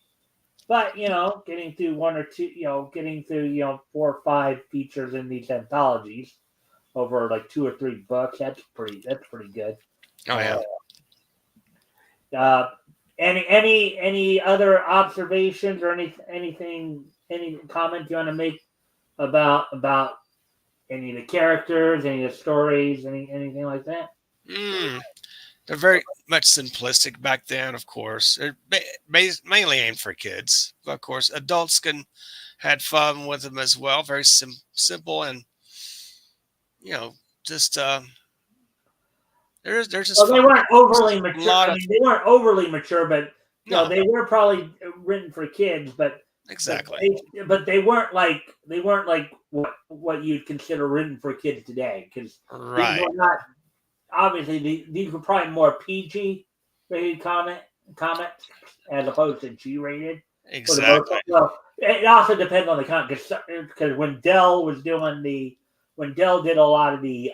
through one or two, getting through 4 or 5 features in these anthologies over like 2 or 3 books, that's pretty good. Oh yeah. Any other observations or any comment you want to make about any of the characters, any of the stories, anything like that? They're very much simplistic back then, of course. They're mainly aimed for kids. But of course, adults had fun with them as well. Very simple and, just they're just they weren't overly mature. They weren't overly mature, but they were probably written for kids. But exactly. But they weren't like what you'd consider written for kids today, because right. Obviously, these were probably more PG rated comics as opposed to G rated. Exactly. Well, it also depends on the comic, because when Dell did a lot of the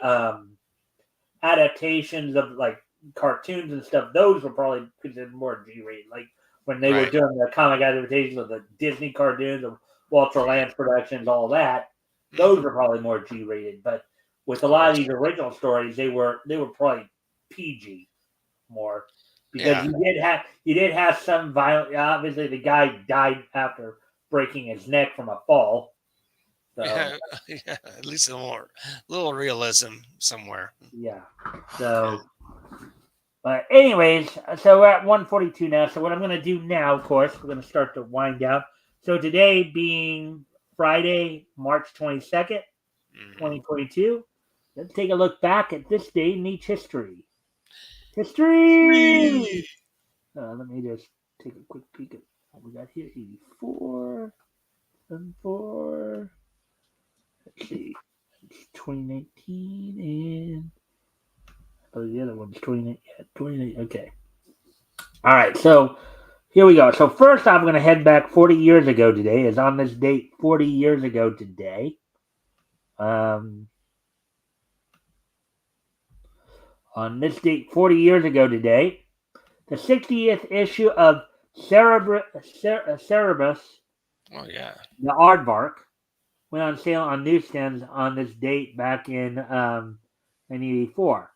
adaptations of like cartoons and stuff, those were probably considered more G rated. Like when they were doing the comic adaptations of the Disney cartoons of Walter Lantz Productions, all that, those were probably more G rated. But with a lot of these original stories, they were probably PG more, because you did have some violent. Obviously, the guy died after breaking his neck from a fall. So, at least a little realism somewhere. Yeah. So, but anyways, so we're at 1:42 now. So what I'm going to do now, of course, we're going to start to wind down. So today being Friday, March 22nd, 2022. Let's take a look back at this day in each history. History! Let me just take a quick peek at what we got here. 84, 74. Let's see. It's 2019 and the other one's 28. Yeah, 28. Okay. All right. So here we go. So first, I'm going to head back 40 years ago today. Is on this date 40 years ago today. On this date, 40 years ago today, the 60th issue of Cerebus, oh yeah, the Aardvark, went on sale on newsstands on this date back in 1984.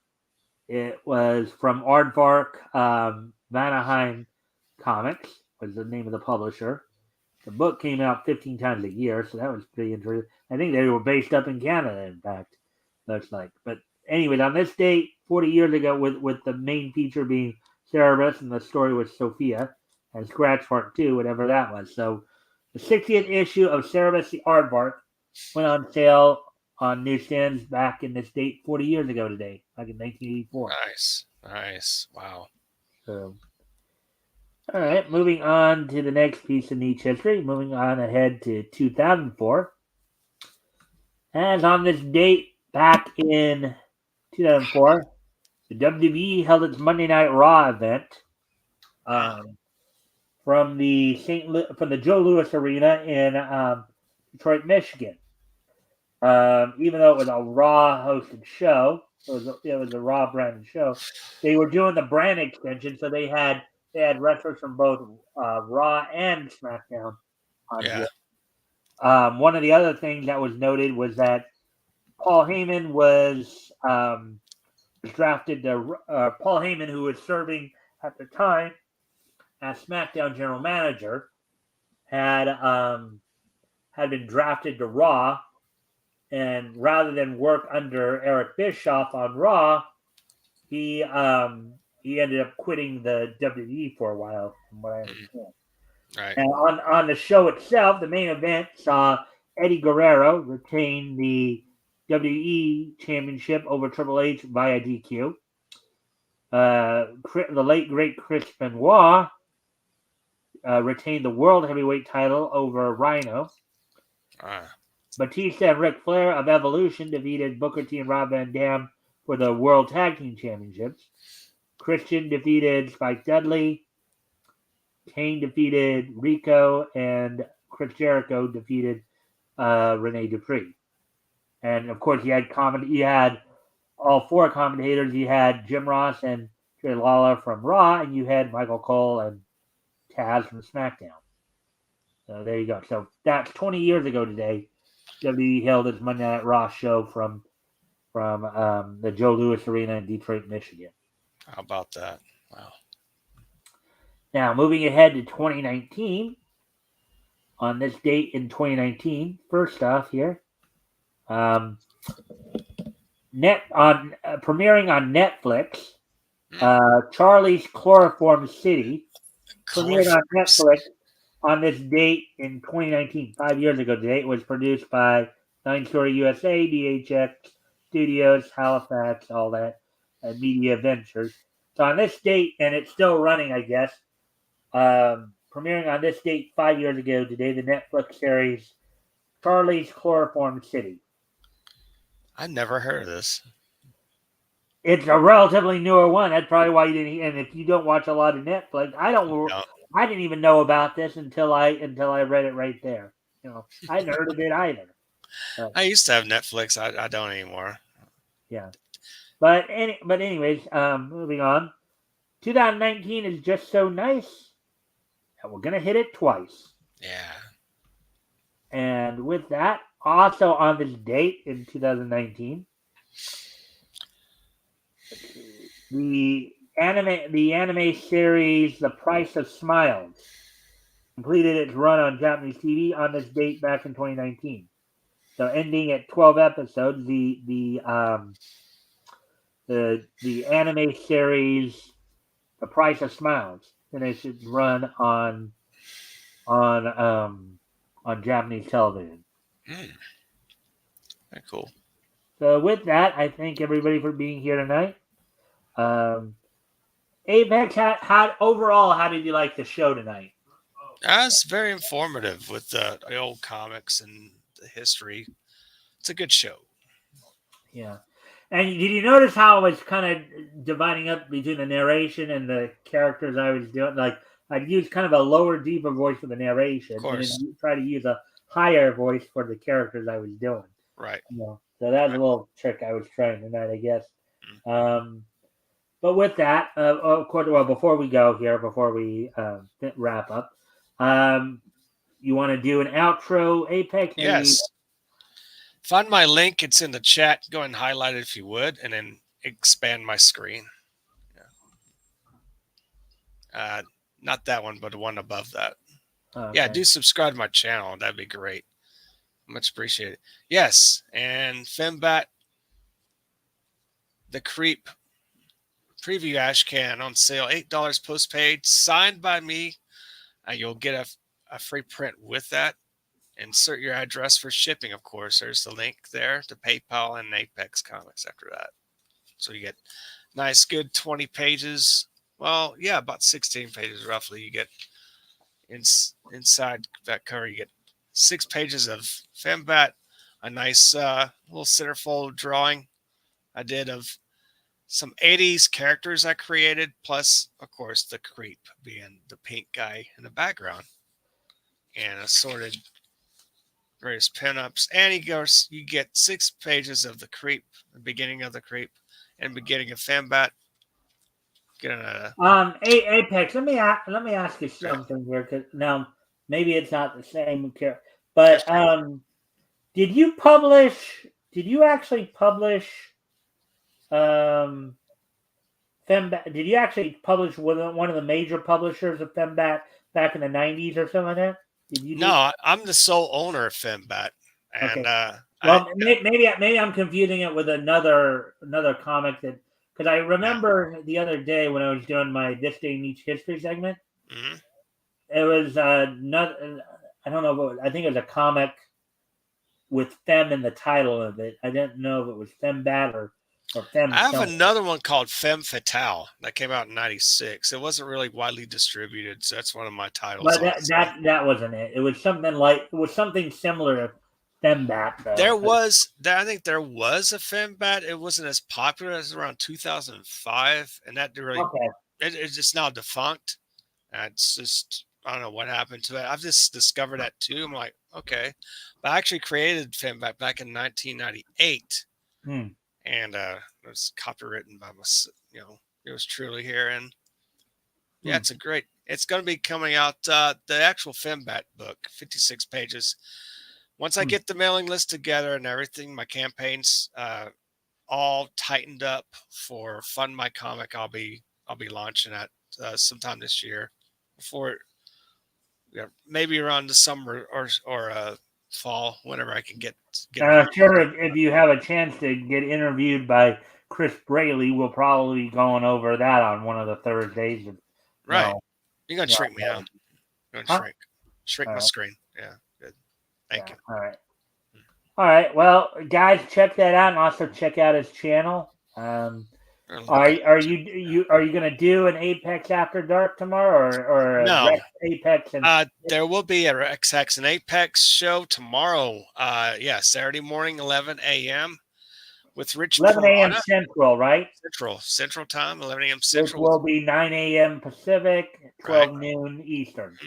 It was from Aardvark-Vanaheim Comics, was the name of the publisher. The book came out 15 times a year, so that was pretty interesting. I think they were based up in Canada, in fact, looks like. But anyways, on this date, 40 years ago, with the main feature being Cerebus, and the story was Sophia, and Scratch Part 2, whatever that was. So the 60th issue of Cerebus the Aardvark went on sale on newsstands back in this date 40 years ago today, back in 1984. Nice. Wow. So, all right, moving on to the next piece of niche history. Moving on ahead to 2004. As on this date back in 2004, the WWE held its Monday Night Raw event from the Joe Louis Arena in Detroit, Michigan. Even though it was a Raw hosted show, It was a Raw branded show. They were doing the brand extension, so they had wrestlers from both Raw and SmackDown on Yeah. here. One of the other things that was noted was that Paul Heyman was drafted to Paul Heyman, who was serving at the time as SmackDown general manager, had been drafted to Raw, and rather than work under Eric Bischoff on Raw, he ended up quitting the WWE for a while, from what I understand. Right. And on the show itself, the main event saw Eddie Guerrero retain the WWE Championship over Triple H via DQ. The late great Chris Benoit retained the World Heavyweight title over Rhino. Batista and Ric Flair of Evolution defeated Booker T and Rob Van Dam for the World Tag Team Championships. Christian defeated Spike Dudley. Kane defeated Rico, and Chris Jericho defeated Rene Dupree. And of course, you had all four commentators. You had Jim Ross and Jerry Lawler from Raw, and you had Michael Cole and Taz from SmackDown. So there you go. So that's 20 years ago today. WWE held its Monday Night Raw show from the Joe Louis Arena in Detroit, Michigan. How about that? Wow. Now, moving ahead to 2019, on this date in 2019, first off here, premiering on Netflix, Charlie's Chloroform City premiered on Netflix on this date in 2019, 5 years ago today. It was produced by 9 Story USA, DHX Studios, Halifax, all that, Media Ventures. So on this date, and it's still running, I guess, premiering on this date 5 years ago today, the Netflix series Charlie's Chloroform City. I've never heard of this. It's a relatively newer one. That's probably why you didn't. And if you don't watch a lot of Netflix, I didn't even know about this until I read it right there. I hadn't heard of it either. I used to have Netflix. I don't anymore. Yeah, but anyways, moving on. 2019 is just so nice that we're gonna hit it twice. Yeah. And with that, also on this date in 2019, the anime series The Price of Smiles completed its run on Japanese TV on this date back in 2019. So ending at 12 episodes, the anime series The Price of Smiles finished its run on Japanese television. Very cool. So with that, I thank everybody for being here tonight. Apex, how did you like the show tonight? That's very informative with the old comics and the history. It's a good show. Yeah. And did you notice how I was kind of dividing up between the narration and the characters I was doing? Like, I'd use kind of a lower, deeper voice for the narration, and then try to use a higher voice for the characters I was doing. Right. So that's a little trick I was trying tonight, I guess. But with that, of course, well, before we wrap up, you want to do an outro, Apex? Maybe? Yes. Find my link. It's in the chat. Go ahead and highlight it if you would, and then expand my screen. Yeah. Not that one, but the one above that. Okay. Yeah, do subscribe to my channel. That'd be great. Much appreciated. Yes, and Fembat, the Creep preview ash can on sale, $8 postpaid, signed by me. You'll get a free print with that. Insert your address for shipping, of course. There's the link there to PayPal and Apex Comics after that. So you get nice, good 20 pages. Well, yeah, about 16 pages roughly. You get inside that cover, you get 6 pages of Fembat, a nice little centerfold drawing I did of some 80s characters I created, plus, of course, the Creep being the pink guy in the background, and assorted various pinups. And you get 6 pages of the Creep, the beginning of the Creep, and be getting a Fembat. Apex. Let me ask you something here, because now maybe it's not the same character, but did you publish? Did you actually publish? Fembat? Did you actually publish with one of the major publishers of Fembat back in the 90s or something like that? Did you? No, I'm the sole owner of Fembat, and well, maybe I'm confusing it with another comic that, because I remember the other day when I was doing my This Day in Each History segment, it was not. I don't know. I think it was a comic with Fem in the title of it. I didn't know if it was Fembat or Fem. I have another one called Femme Fatale that came out in '96. It wasn't really widely distributed, so that's one of my titles. But that wasn't it. It was something similar to Fembat. Though. I think there was a Fembat. It wasn't as popular as around 2005, and that really it's just now defunct. It's just, I don't know what happened to it. I've just discovered that too. I'm like, okay, but I actually created Fembat back in 1998, and it was copywritten by it was truly here, and it's it's going to be coming out, the actual Fembat book, 56 pages. Once I get the mailing list together and everything, my campaign's all tightened up for Fund My Comic. I'll be launching that sometime this year, before maybe around the summer or fall, whenever I can get. Sure, if you have a chance to get interviewed by Chris Braley, we'll probably be going over that on one of the Thursdays. Right, you're gonna shrink me out. You're gonna shrink my screen. Yeah. Thank you. All right. Well, guys, check that out, and also check out his channel. Are you going to do an Apex After Dark tomorrow, or no? Apex there will be a Rex and Apex show tomorrow. Saturday morning, 11 a.m. with Rich. 11 a.m. Central, right? Central time, 11 a.m. Central. Which will be 9 a.m. Pacific, 12 noon Eastern.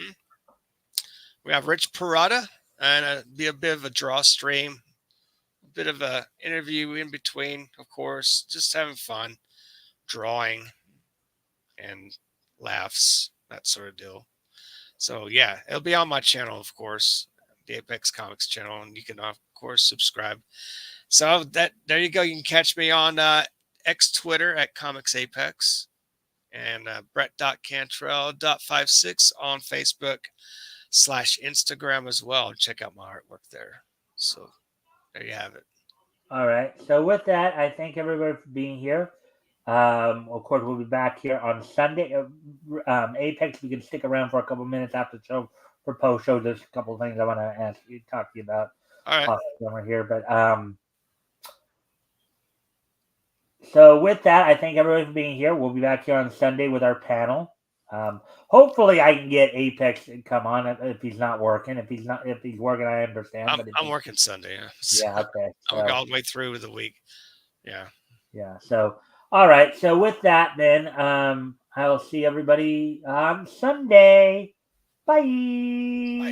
We have Rich Parada. And be a bit of a draw stream, a bit of a interview in between, of course, just having fun, drawing, and laughs, that sort of deal. So, it'll be on my channel, of course, the Apex Comics channel, and you can, of course, subscribe. So, there you go. You can catch me on X Twitter at Comics Apex, and Brett.Cantrell.56 on Facebook / Instagram as well. Check out my artwork there. So there you have it. All right. So with that, I thank everybody for being here. Of course, we'll be back here on Sunday. Apex, you can stick around for a couple minutes after the show for post show. There's a couple of things I want to talk to you about. All right. We're here, but so with that, I thank everybody for being here. We'll be back here on Sunday with our panel. Hopefully I can get Apex to come on if he's not working. If he's working, I understand. I'm working Sunday. Yeah. Okay. So, I'll go all the way through the week. Yeah. Yeah. So, all right. So with that, then, I will see everybody on Sunday. Bye. Bye.